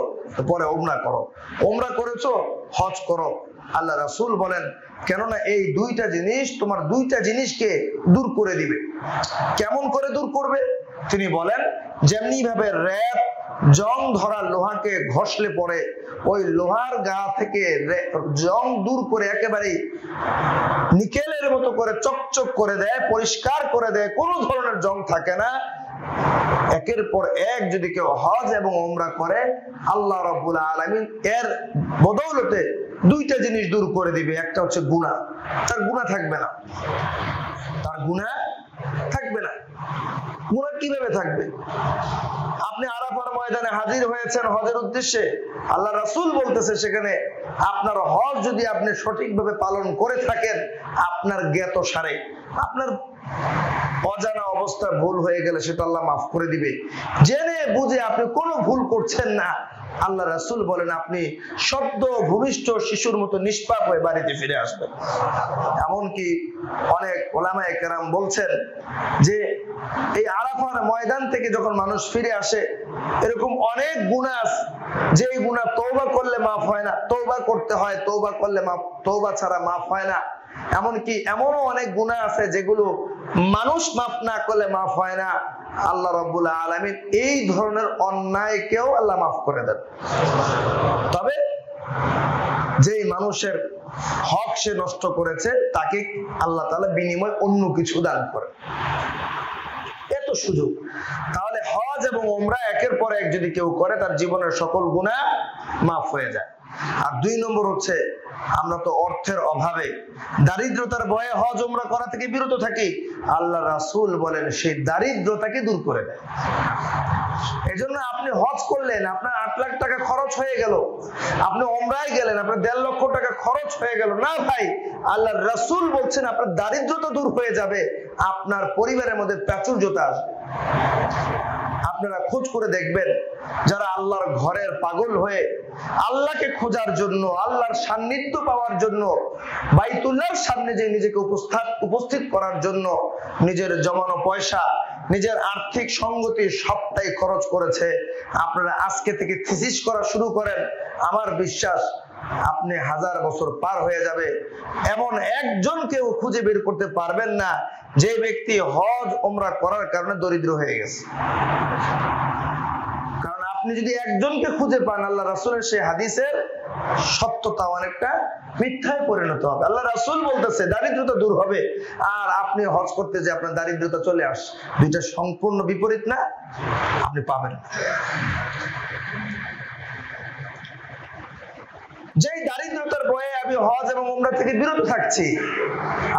পরে উমরা করো, উমরা করেছো হজ করো। আল্লাহ রাসূল বলেন, কেননা এই দুইটা জিনিস তোমার দুইটা জিনিসকে দূর করে দিবে। কেমন করে দূর করবে? তিনি বলেন, যেমনি ভাবে র‍্যাপ জং ধরা লোহাকে ঘষলে পরে ওই লোহার গা থেকে জং দূর করে একেবারে নিকেলের মতো করে চকচক করে দেয়, পরিষ্কার করে দেয়, কোনো ধরনের জং থাকে না। একের পর এক যদি কেউ হজ এবং উমরা করে, আল্লাহ রাব্বুল আলামিন এর বদৌলতে দুইটা জিনিস দূর করে দিবে। একটা হচ্ছে গুনাহ, তার গুনাহ থাকবে না। তার গুনাহ থাকবে না। গুনাহ কিভাবে থাকবে? আপনি আরাফার ময়দানে হাজির হয়েছেন হজের উদ্দেশ্যে, আল্লাহ রাসূল বলতেছে সেখানে আপনার হজ যদি আপনি সঠিকভাবে পালন করে থাকেন, আপনার জ্ঞাত সারে, আপনার অজানা অবস্থা ভুল হয়ে গেলে সেটা আল্লাহ মাফ করে দিবে। জেনে বুঝে আপনি কোনো ভুল করছেন না, আল্লাহ রাসূল বলেন আপনি সদ্য ভূমিষ্ঠ শিশুর মতো নিষ্পাপ হয়ে বাড়িতে ফিরে আসবেন। এমনকি অনেক উলামায়ে কেরাম বলছেন যে এই আরাফার ময়দান থেকে যখন মানুষ ফিরে আসে, এরকম অনেক গুনাহ আছে যে গুনাহ তওবা করলে মাফ হয় না, তওবা করতে হয়, তওবা করলে মাফ, তওবা ছাড়া মাফ হয় না। এমনকি এমনও অনেক গুনাহ আছে যেগুলো মানুষ মাফ না করলে মাফ হয় না। আল্লাহ রাব্বুল আলামিন এই ধরনের অন্যায়কেও আল্লাহ মাফ করে দেন। তবে যেই মানুষের হক সে নষ্ট করেছে তাকে আল্লাহ তাআলা বিনিময় অন্য কিছু দান করে, এত সুযোগ। তাহলে হজ এবং উমরা একের পর এক যদি কেউ করে, তার জীবনের সকল গুনাহ মাফ হয়ে যায়। আর 2 নম্বর হচ্ছে, আমরা তো অর্থের অভাবে দারিদ্রতার ভয়ে হজ উমরা করা থেকে বিরত থাকি। আল্লাহ রাসূল বলেন সেই দারিদ্রতাকে দূর করে দেয়। এজন্য আপনি হজ করলেন, আপনার 8 লাখ টাকা খরচ হয়ে গেল, আপনি উমরায় গেলেন, আপনার 1.5 লক্ষ টাকা খরচ হয়ে গেল না ভাই। আল্লাহ রাসূল বলছেন আপনার দারিদ্রতা দূর হয়ে যাবে, আপনার পরিবারের মধ্যে প্রাচুর্যতা আসবে। আপনারা খোঁজ করে দেখবেন, যারা আল্লাহর ঘরের পাগল হয়ে আল্লাহকে খোঁজার জন্য, আল্লাহর সান্নিধ্য পাওয়ার জন্য, বাইতুল্লাহর সামনে যে নিজেকে উপস্থিত করার জন্য নিজের জমানো পয়সা, নিজের আর্থিক সংগতি সবটাই খরচ করেছে, আপনারা আজকে থেকে থিসিস করা শুরু করেন, আমার বিশ্বাস আপনি 1000 বছর পার হয়ে যাবে, এমন একজনকেও খুঁজে বের করতে পারবেন না যে ব্যক্তি হজ উমরা করার কারণে দরিদ্র হয়ে গেছে। কারণ আপনি যদি একজনকে খুঁজে পান, আল্লাহ রাসূলের সেই হাদিসের সত্যতা অনেকটা মিথ্যায় পরিণত হবে। আল্লাহ রাসূল বলতেছে দারিদ্রতা দূর হবে, আর আপনি হজ করতে যে আপনার দারিদ্রতা চলে আসে, দুইটা সম্পূর্ণ বিপরীত না? আপনি পাবেন না। যেই দারিদ্রতার ভয়ে আমি হজ এবং উমরা থেকে বিরত থাকছি,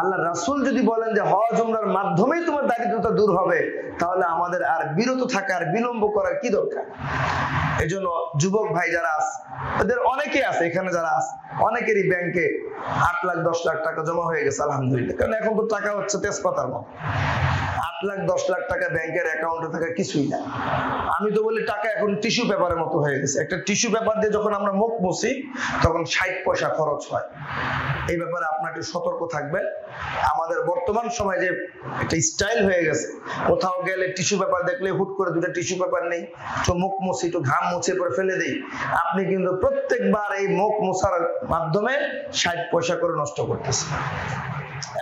আল্লাহ রাসূল যদি বলেন যে হজ উমরার মাধ্যমেই তোমার দারিদ্রতা দূর হবে, তাহলে আমাদের আর বিরত থাকার, বিলম্ব করার কি দরকার? এজন্য যুবক ভাই যারা আছে, এদের অনেকেই আছে, এখানে যারা আছে অনেকেরই ব্যাংকে 8 লাখ 10 লাখ টাকা জমা হয়ে গেছে আলহামদুলিল্লাহ। কারণ এখন তো টাকা হচ্ছে তেজপাতার মতো। 8 লাখ 10 লাখ টাকা ব্যাংকের অ্যাকাউন্টে থাকা কিছুই না। আমি তো বলি টাকা এখন টিস্যু পেপারের মতো হয়ে গেছে। একটা টিস্যু পেপার দিয়ে যখন আমরা মুখ মুছি তখন 60 পয়সা খরচ হয়। এই ব্যাপারে আপনাকে সতর্ক থাকবেন। আমাদের বর্তমান সময়ে যে একটা স্টাইল হয়ে গেছে, কোথাও গেলে টিস্যু পেপার দেখলে হুট করে দুটো টিস্যু পেপার নেই, তো মুখ মুছি, একটু ঘাম মুছে পরে ফেলে দেই। আপনি কিন্তু প্রত্যেকবার এই মুখ মোছার মাধ্যমে 60 পয়সা করে নষ্ট করতেছে।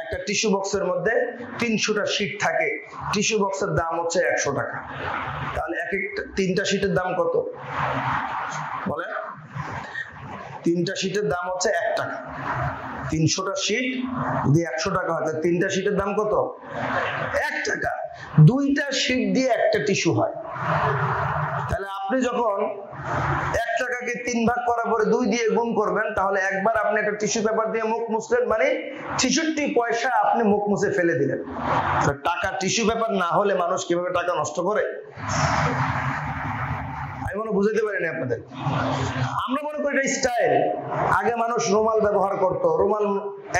একটা টিস্যু বক্সের মধ্যে 300টা শীট থাকে, টিস্যু বক্সের দাম হচ্ছে 100 টাকা। তাহলে এক একটা 3টা শীটের দাম কত বলেন? 3টা শীটের দাম হচ্ছে 1 টাকা। 300টা শীট যদি 100 টাকা হয়, তাহলে 3টা শীটের দাম কত? 1 টাকা। 2টা শীট দিয়ে একটা টিস্যু হয়। তাহলে আপনি যখন 1 টাকাকে 3 ভাগ করার পরে 2 দিয়ে গুণ করবেন, তাহলে একবার আপনি একটা টিস্যু পেপার দিয়ে মুখ মুছলেন, মানে 66 পয়সা আপনি মুখ মুছে ফেলে দিলেন। টাকা টিস্যু পেপার না হলে মানুষ কিভাবে টাকা নষ্ট করে আমি মনে বুঝাতে পারিনি আপনাদের। আমরা মনে করি এটা স্টাইল। আগে মানুষ রুমাল ব্যবহার করতো, রুমাল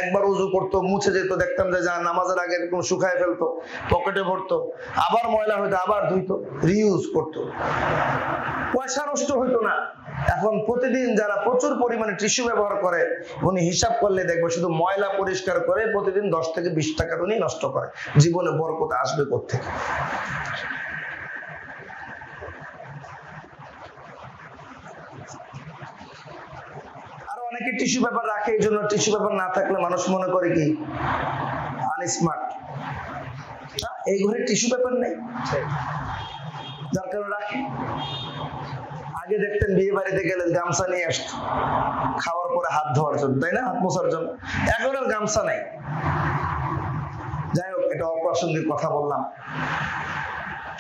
একবার উজু করতো, মুছে যেত, দেখতাম যে নামাজের আগে এরকম শুকায় ফেলতো, পকেটে ভরতো, আবার ময়লা হইতো, আবার ধুইতো, রিইউজ করতো, পয়সা নষ্ট হইতো না। এখন প্রতিদিন যারা প্রচুর পরিমাণে টিস্যু ব্যবহার করে, উনি হিসাব করলে দেখবে শুধু ময়লা পরিষ্কার করে প্রতিদিন 10 থেকে 20 টাকা উনি নষ্ট করে। জীবনে বরকত আসবে কোত্থেকে? অনেকে টিস্যু পেপার রাখে, এই জন্য টিস্যু পেপার না থাকলে মানুষ মনে করে কি আনস্মার্ট। এই ঘরে টিস্যু পেপার নেই, যার কারণে রাখে। আগে দেখতেন বিয়ে বাড়িতে গেলে গামছা নিয়ে আসতো খাওয়ার পরে হাত ধোয়ার জন্য, তাই না, হাত মোছার জন্য। এখন আর গামছা নাই। যাই হোক, এটা অপ্রাসঙ্গিক কথা বললাম।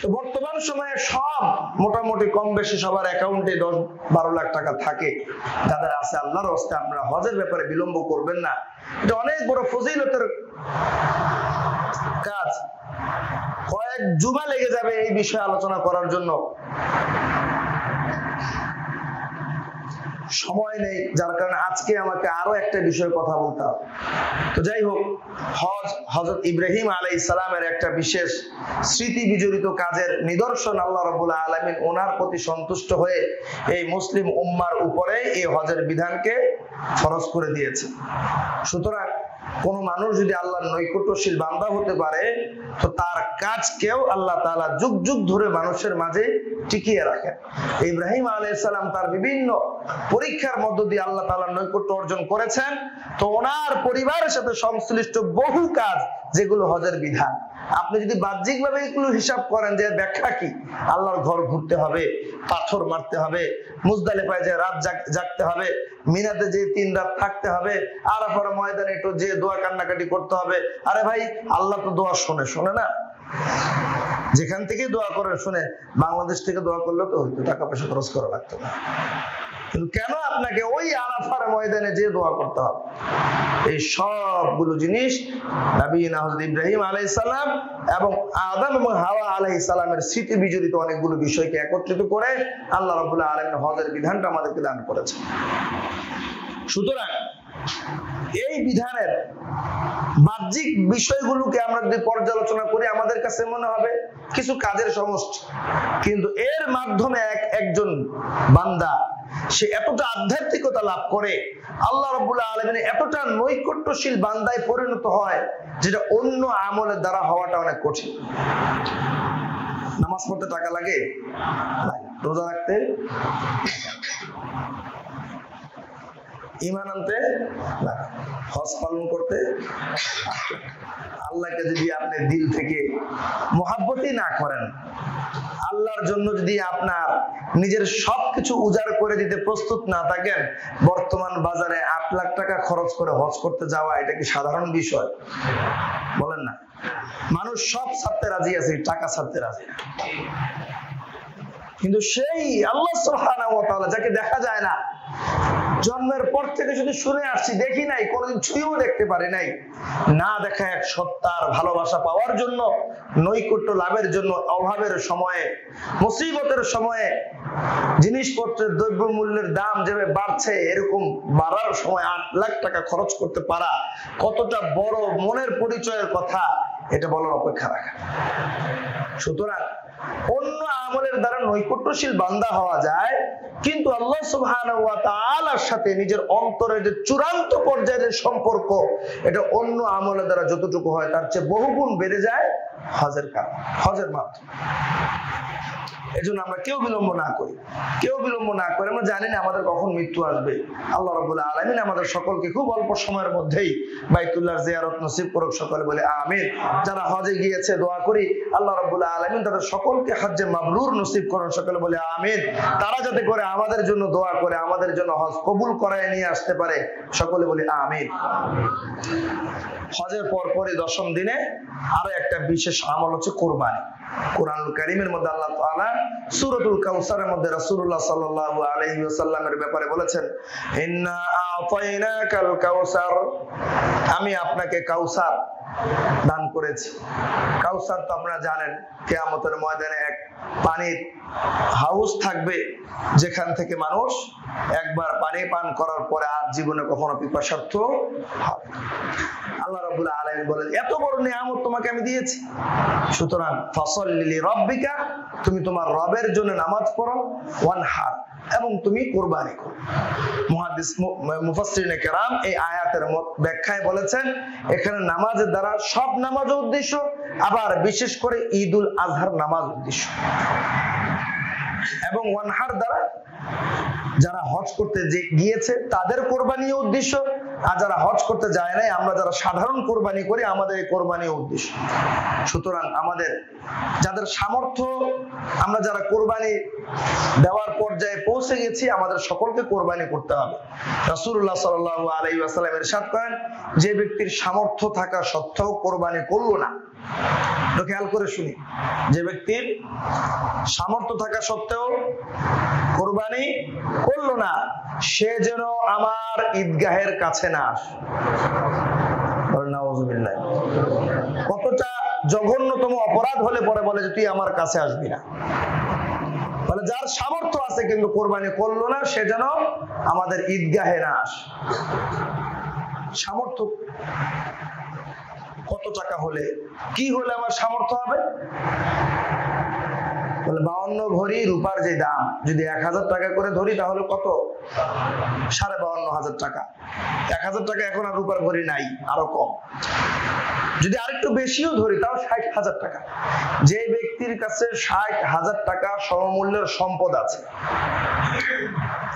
তো বর্তমান সময়ে সব মোটামুটি কম বেশি সবার অ্যাকাউন্টে 10-12 লাখ টাকা থাকে। যাদের আছে, আল্লাহর রাস্তায় আপনারা হজের ব্যাপারে বিলম্ব করবেন না। এটা অনেক বড় ফজিলতের কাজ। কয়েক জুমা লেগে যাবে এই বিষয়ে আলোচনা করার জন্য, সময় নেই, যার কারণে আজকে আমাকে আরো একটা বিষয়ে কথা বলতে হবে। তো যাই হোক, হযরত ইব্রাহিম আলাইহিস সালামের একটা বিশেষ স্মৃতি বিজড়িত কাজের নিদর্শন আল্লাহ রাব্বুল আলামিন ওনার প্রতি সন্তুষ্ট হয়ে এই মুসলিম উম্মার উপরে এই হজের বিধানকে ফরজ করে দিয়েছে। সুতরাং কোন মানুষ যদি আল্লাহর নৈকট্যশীল বান্দা হতে পারে, তো তার কাজকেও আল্লাহ তাআলা যুগ যুগ ধরে মানুষের মাঝে টিকিয়ে রাখেন। ইব্রাহিম আলাইহিস সালাম তার বিভিন্ন পরীক্ষার মধ্য দিয়ে আল্লাহ তাআলার নৈকট্য অর্জন করেছেন। তো ওনার পরিবারের সাথে সংশ্লিষ্ট বহু কাজ যেগুলো হজের বিধান, আপনি যদি বাহ্যিকভাবে এগুলো হিসাব করেন যে ব্যাখ্যা কি, আল্লাহর ঘর ঘুরতে হবে, পাথর মারতে হবে, মুজদালিফায় যে রাত জাগতে হবে, মিনাতে যে 3 রাত থাকতে হবে, আরাফার ময়দানে একটু যে দোয়া কান্নাকাটি করতে হবে। আরে ভাই, আল্লাহ তো দোয়া শোনে না? যেখান থেকে দোয়া করে শুনে, বাংলাদেশ থেকে দোয়া করলে তো হইতো, টাকা পয়সা খরচ করা লাগতো না। কিন্তু কেন আপনাকে ওই আরাফার ময়দানে যে দোয়া করতে হবে? এই সবগুলো জিনিস নবীনা হযরত ইব্রাহিম আলাইহিস সালাম এবং আদম এবং হাওয়া আলাইহিস সালামের স্মৃতি বিজড়িত অনেকগুলো বিষয়কে একত্রিত করে আল্লাহ রাব্বুল আলামিন হজের বিধানটা আমাদেরকে দান করেছেন। সুতরাং এই বিধানের বাহ্যিক বিষয়গুলোকে আমরা যদি পর্যালোচনা করি, আমাদের কাছে মনে হবে কিছু কাজের সমষ্টি, কিন্তু এর মাধ্যমে একজন বান্দা সে এতটা আধ্যাত্মিকতা লাভ করে, আল্লাহ রাব্বুল আলামিন এতটা নৈকট্যশীল বান্দায় পরিণত হয়, যেটা অন্য আমলের দ্বারা হওয়াটা অনেক কঠিন। নামাজ পড়তে টাকা লাগে, রোজা রাখতে, ঈমান আনতে, হজ পালন করতে, আল্লাহকে যদি আপনি দিল থেকে মহাব্বতই না করেন, আল্লাহর জন্য যদি আপনার নিজের সবকিছু উজাড় করে দিতে প্রস্তুত না থাকেন, বর্তমান বাজারে 8 লাখ টাকা খরচ করে হজ করতে যাওয়া এটা কি সাধারণ বিষয়? বলেন না। মানুষ সব ছাড়তে রাজি আছে, টাকা ছাড়তে রাজি না। কিন্তু সেই আল্লাহ সুবহানাহু ওয়া তাআলা যাকে দেখা যায় না, জন্মের পর থেকে শুধু শুনে আসছি, দেখি নাই, কোনোদিন ছুঁয়েও দেখতে পারি নাই, না দেখা এক সত্তার ভালোবাসা পাওয়ার জন্য, নৈকট্য লাভের জন্য, অভাবের সময়ে, মুসিবতের সময়ে, জিনিসপত্রের দ্রব্যমূল্যের দাম যেভাবে বাড়ছে, এরকম বাড়ার সময় 8 লাখ টাকা খরচ করতে পারা কতটা বড় মনের পরিচয়ের কথা, এটা বলার অপেক্ষা রাখে। সুতরাং অন্য আমলের দ্বারা নৈকট্যশীল বান্দা হওয়া যায়, কিন্তু আল্লাহ সুবহানাহু ওয়া তাআলার সাথে নিজের অন্তরের যে চূড়ান্ত পর্যায়ের সম্পর্ক, এটা অন্য আমলের দ্বারা যতটুকু হয় তার চেয়ে বহুগুণ বেড়ে যায় হজের কারণে, হজের মাধ্যমে। এজন্য আমরা কেউ বিলম্ব না করি, আমরা জানি না আমাদের কখন মৃত্যু আসবে। আল্লাহ রাব্বুল আলামিন আমাদের সকলকে খুব অল্প সময়ের মধ্যেই বাইতুল্লাহর জিয়ারত নসিব করুক, সকলে বলে আমিন। যারা হজে গিয়েছে দোয়া করি আল্লাহ রাব্বুল আলামিন তাদের সকলকে হজ্জে মাবরুর নসিব করুন, সকলে বলে আমিন। তারা যাতে করে আমাদের জন্য দোয়া করে আমাদের জন্য হজ কবুল করায় নিয়ে আসতে পারে, সকলে বলে আমিন। হজের পরপরই 10ম দিনে আরো একটা বিশেষ আমল হচ্ছে কুরবানি। কোরআনুল কারীমের মধ্যে আল্লাহ তাআলা সূরাতুল কাউসারের মধ্যে রাসূলুল্লাহ সাল্লাল্লাহু আলাইহি ওয়াসাল্লামের ব্যাপারে বলেছেন, ইন্না আ'তাইনাকাল কাউসার, আমি আপনাকে কাউসার দান করেছি। কাউসার তো আপনারা জানেন, কিয়ামতের ময়দানে এক পানির হাউস থাকবে যেখান থেকে মানুষ একবার পানি পান করার পরে আর জীবনে কখনো পিপাসার্থ হবে না। আল্লাহ রাব্বুল আলামিন বলেন, এত বড় নিয়ামত তোমাকে আমি দিয়েছি, সুতরাং ফাসাল্লি লিরাব্বিকা, তুমি তোমার রবের জন্য নামাজ পড়ো, ওয়ানহার, এবং তুমি কুরবানি করো। মুহাদ্দিস মুফাসসিরিনে কেরাম এই আয়াতের ব্যাখ্যায় বলেছেন, এখানে নামাজের দ্বারা সব নামাজের উদ্দেশ্য, আবার বিশেষ করে ঈদুল আজহার নামাজ উদ্দেশ্য, এবং ওয়ানহার দ্বারা যারা হজ করতে গিয়েছে তাদের কোরবানি উদ্দেশ্য, আর যারা হজ করতে যায় নাই, আমরা যারা সাধারণ কোরবানি করি আমাদের এই কোরবানি উদ্দেশ্য। সুতরাং আমাদের যাদের সামর্থ্য, আমরা যারা কোরবানি দেওয়ার পর্যায়ে পৌঁছে গেছি, আমাদের সকলকে কোরবানি করতে হবে। রাসূলুল্লাহ সাল্লাল্লাহু আলাইহি ওয়াসাল্লাম ইরশাদ করেন, যে ব্যক্তির সামর্থ্য থাকা সত্ত্বেও কোরবানি করলো না, তো খেয়াল করে শুনি, যে ব্যক্তির সামর্থ্য থাকা সত্ত্বেও কোরবানি করলো না, সে যেন আমার ঈদগাহের কাছে না আসে। নাউযুবিল্লাহ। কতটা জঘন্যতম অপরাধ হলে পরে বলে যে তুই আমার কাছে আসবি না। বলে যার সামর্থ্য আছে কিন্তু কোরবানি করলো না, সে যেন আমাদের ঈদগাহে না আসে। সামর্থ্য কত টাকা হলে, কি হলে আমার সামর্থ্য হবে? বলে 52 ভরি রূপার যে দাম, যদি 1000 টাকা করে ধরি তাহলে কত? 52,500 টাকা। 1000 টাকা এখন আর রূপার ভরি নাই, আরো কম। যদি আরেকটু বেশিও ধরি তাও 60,000 টাকা। যে ব্যক্তির কাছে 60,000 টাকা সমমূল্যের সম্পদ আছে,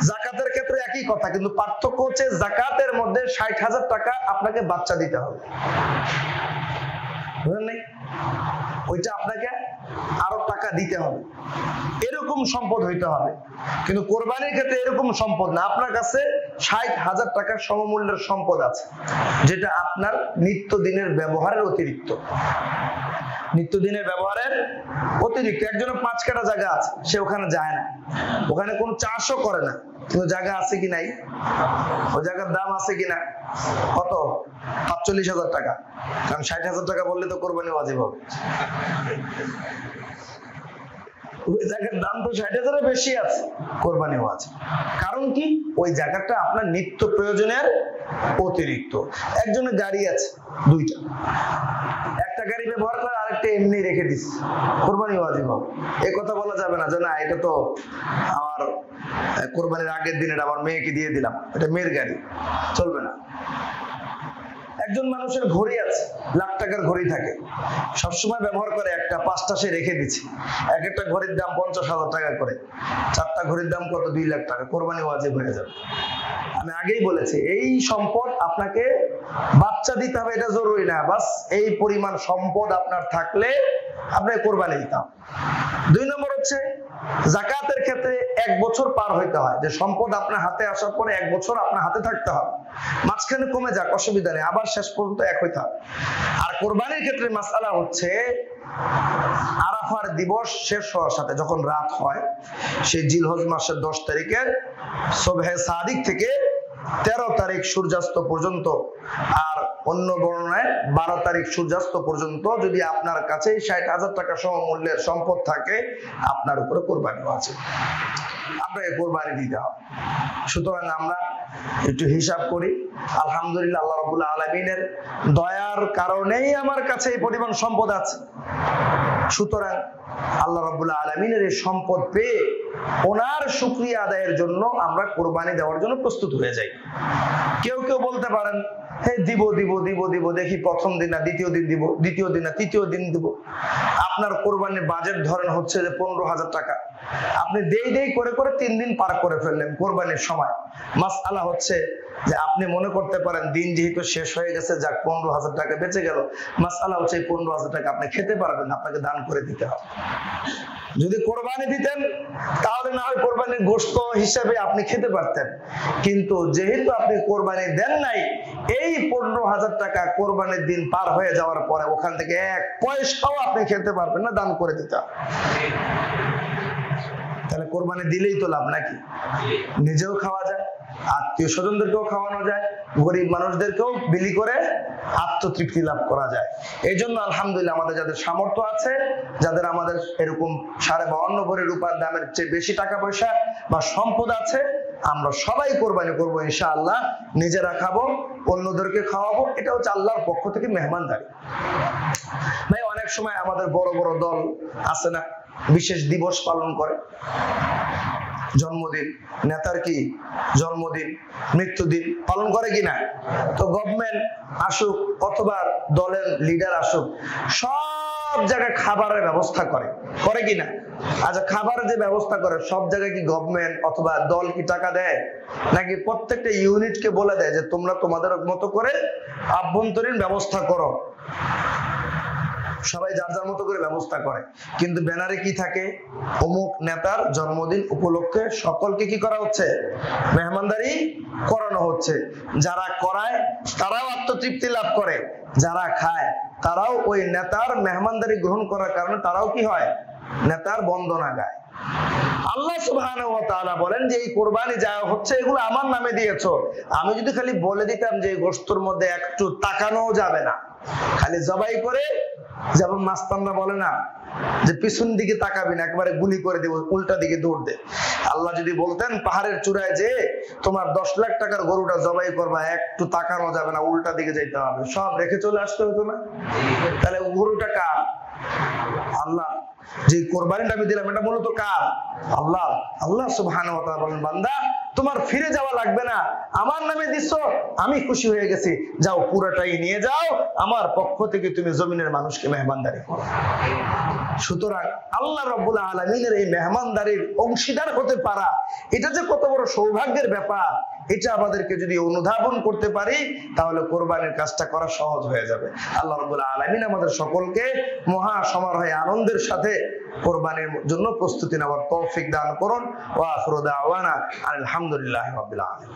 যাকাতের ক্ষেত্রে একই কথা, কিন্তু পার্থক্য হচ্ছে যাকাতের মধ্যে 60,000 টাকা আপনাকে বাচ্চা দিতে হবে, বুঝলেন নাই? ওইটা আপনাকে আরো টাকা দিতে হবে, এরকম সম্পদ হইতে হবে। কিন্তু কোরবানির ক্ষেত্রে এরকম সম্পদ না, আপনার কাছে 60,000 টাকার সমমূল্যের সম্পদ আছে, যেটা আপনার নিত্যদিনের ব্যবহারের অতিরিক্ত। নিত্যদিনের ব্যবহারের অতিরিক্ত। একজনের 5 কাঠা জায়গা আছে, সে ওখানে যায় না, ওখানে কোনো চাষও করে না, কিন্তু জায়গা আছে কি নাই? ওই জায়গার দাম আছে কিনা? কত? 45,000 টাকা। কারণ 60,000 টাকা বললে তো কোরবানি ওয়াজিব হবে। ওই জায়গার দাম তো 60,000-এর বেশি আছে, কোরবানি ওয়াজিব। কারণ কি? ওই জায়গাটা আপনার নিত্য প্রয়োজনের অতিরিক্ত। একজনের গাড়ি আছে 2টা, একটা গাড়ি ব্যবহার করে আরেকটা এমনি রেখে দিচ্ছে, কোরবানি ওয়াজিব হবে। এই কথা বলা যাবে না যে না এটা তো আমার কোরবানির আগের দিন এটা আমার মেয়েকে দিয়ে দিলাম, এটা মেয়ের গাড়ি, চলবে না। একজন মানুষের ঘড়ি আছে, লাখ টাকার ঘড়ি থাকে, সবসময় ব্যবহার করে একটা, 5টা সে রেখে দিচ্ছে, এক একটা ঘড়ির দাম 50,000 টাকা করে, 4টা ঘড়ির দাম কত? 2 লাখ টাকা। কোরবানি ওয়াজিব হয়ে যাবে। আমি আগেই বলেছি, এই সম্পদ আপনাকে বাচ্চা দিতে হবে এটা জরুরি না, বাস এই পরিমাণ সম্পদ আপনার থাকলে আপনাকে কোরবানি দিতে হবে। 2 নম্বর হচ্ছে যাকাতের ক্ষেত্রে 1 বছর পার হইতে হয়, যে সম্পদ আপনার হাতে আসার পরে 1 বছর আপনার হাতে থাকতে হবে, মাঝখানে কমে যাক অসুবিধা নেই, আবার শেষ পর্যন্ত এক হইতে হবে। আর কোরবানির ক্ষেত্রে মাসআলা হচ্ছে আরাফার দিবস শেষ হওয়ার সাথে যখন রাত হয়, সেই জিলহজ মাসের 10 তারিখের সুবহে সাদিক থেকে 13 তারিখ সূর্যাস্ত পর্যন্ত, আর অন্য বর্ণনায় 12 তারিখ সূর্যাস্ত পর্যন্ত যদি আপনার কাছে 60,000 টাকা সমমূল্যের সম্পদ থাকে, আপনার উপরে কোরবানি আছে, আপনাকে কোরবানি দিতে হবে। সুতরাং আমরা একটু হিসাব করি, আলহামদুলিল্লাহ আল্লাহ রাব্বুল আলামিনের দয়ার কারণেই আমার কাছে এই পরিমাণ সম্পদ আছে। সুতরাং আল্লাহ রাব্বুল আলামিনের এই সম্পদ পেয়ে ওনার শুকরিয়া আদায়ের জন্য আমরা কোরবানি দেওয়ার জন্য প্রস্তুত হয়ে যাই। কেউ কেউ বলতে পারেন, হ্যাঁ দিব দিব দিব দিব, দেখি প্রথম দিন না দ্বিতীয় দিন দিব, দ্বিতীয় দিন না তৃতীয় দিন দিব। আপনার কোরবানির বাজেট ধরেন হচ্ছে যে 15,000 টাকা, আপনি দেই করে করে 3 দিন পার করে ফেললেন কোরবানির সময়। মাসআলা হচ্ছে যে আপনি মনে করতে পারেন দিন যেহেতু শেষ হয়ে গেছে, যাক 15,000 টাকা বেঁচে গেল। মাসআলা হচ্ছে এই 15,000 টাকা আপনি খেতে পারবেন না, আপনাকে দান করে দিতে হবে। যদি কোরবানি দিতেন তাহলে না হয় কোরবানির গোশত হিসেবে আপনি খেতে পারতেন, কিন্তু যেহেতু আপনি কোরবানি দেন নাই, এই 15,000 টাকা কোরবানির দিন পার হয়ে যাওয়ার পরে ওখান থেকে 1 পয়সাও আপনি খেতে পারবেন না, দান করে দিতে হবে। তাহলে কোরবানি দিলেই তো লাভ নাকি? নিজেও খাওয়া যায়, আত্মীয় স্বজনদেরকেও খাওয়ানো যায়, গরিব মানুষদেরকেও বিলি করে আত্মতৃপ্তি লাভ করা যায়। এই জন্য আলহামদুলিল্লাহ আমাদের যাদের সামর্থ্য আছে, যাদের আমাদের এরকম 52.5 ভরি রূপার দামের চেয়ে বেশি টাকা পয়সা বা সম্পদ আছে, আমরা সবাই কোরবানি করবো ইনশাআল্লাহ। নিজেরা খাবো, অন্যদেরকে খাওয়াবো, এটা হচ্ছে আল্লাহর পক্ষ থেকে মেহমানদারি। ভাই অনেক সময় আমাদের বড় বড় দল আছে না, বিশেষ দিবস পালন করে, জন্মদিন, নেতার কি জন্মদিন, মৃত্যুদিন পালন করে কিনা? তো গভর্নমেন্ট আসুক অথবা দলের লিডার আসুক, সব জায়গায় খাবারের ব্যবস্থা করে কিনা? আচ্ছা, খাবারের যে ব্যবস্থা করে সব জায়গায় কি গভর্নমেন্ট অথবা দল কি টাকা দেয়, নাকি প্রত্যেকটা ইউনিটকে বলে দেয় যে তোমরা তোমাদের মতো করে আভ্যন্তরীণ ব্যবস্থা করো? সবাই যার যার মতো করে ব্যবস্থা করে, কিন্তু ব্যানারে কি থাকে? অমুক নেতার জন্মদিন উপলক্ষে সকলকে কি করা হচ্ছে? মেহমানদারি করানো হচ্ছে। যারা করায় তারাও আত্মতৃপ্তি লাভ করে, যারা খায় তারাও ওই নেতার মেহমানদারি গ্রহণ করার কারণে তারাও কি হয়? নেতার বন্দনা গায়। আল্লাহ সুবহানাহু ওয়া তাআলা বলেন যে এই কোরবানি যা হচ্ছে এগুলো আমার নামে দিয়েছো। আমি যদি খালি বলে দিতাম যে এই গোশতের মধ্যে একটু তাকানোও যাবে না, খালি জবাই করে, যেমন মাস্তানরা বলে না যে পিছন দিকে তাকাবি না, একবারে গুলি করে দেব, উল্টা দিকে দৌড় দে। আল্লাহ যদি বলতেন পাহাড়ের চূড়ায় যে তোমার 10 লাখ টাকার গরুটা জবাই করবা, একটু তাকানো যাবে না, উল্টা দিকে যাইতে হবে, সব রেখে চলে আসতে হতো না? তাহলে গরুটা কার? আল্লাহ। যে কোরবানিটা আমি দিলাম এটা মূলত কার? আল্লাহ। আল্লাহ সুবহানাহু ওয়া তাআলা বলেন, বান্দা তোমার ফিরে যাওয়া লাগবে না, আমার নামে দিছো, আমি খুশি হয়ে গেছি, যাও পুরোটাই নিয়ে যাও, আমার পক্ষ থেকে তুমি জমিনের মানুষকে মেহমানদারি করো। সুতরাং আল্লাহ রাব্বুল আলামিনের এই মেহমানদারির অংশীদার হতে পারা, এটা যে কত বড় সৌভাগ্যের ব্যাপার, এটা আমাদেরকে যদি অনুধাবন করতে পারি তাহলে কোরবানির কাজটা করা সহজ হয়ে যাবে। আল্লাহ রাব্বুল আলামিন আমাদের সকলকে মহা সমারোহে আনন্দের সাথে কোরবানির জন্য প্রস্তুতি নেওয়ার তৌফিক দান করুন। ওয়া আখিরু দাওয়ানা আলহামদুলিল্লাহি রাব্বিল আলামিন।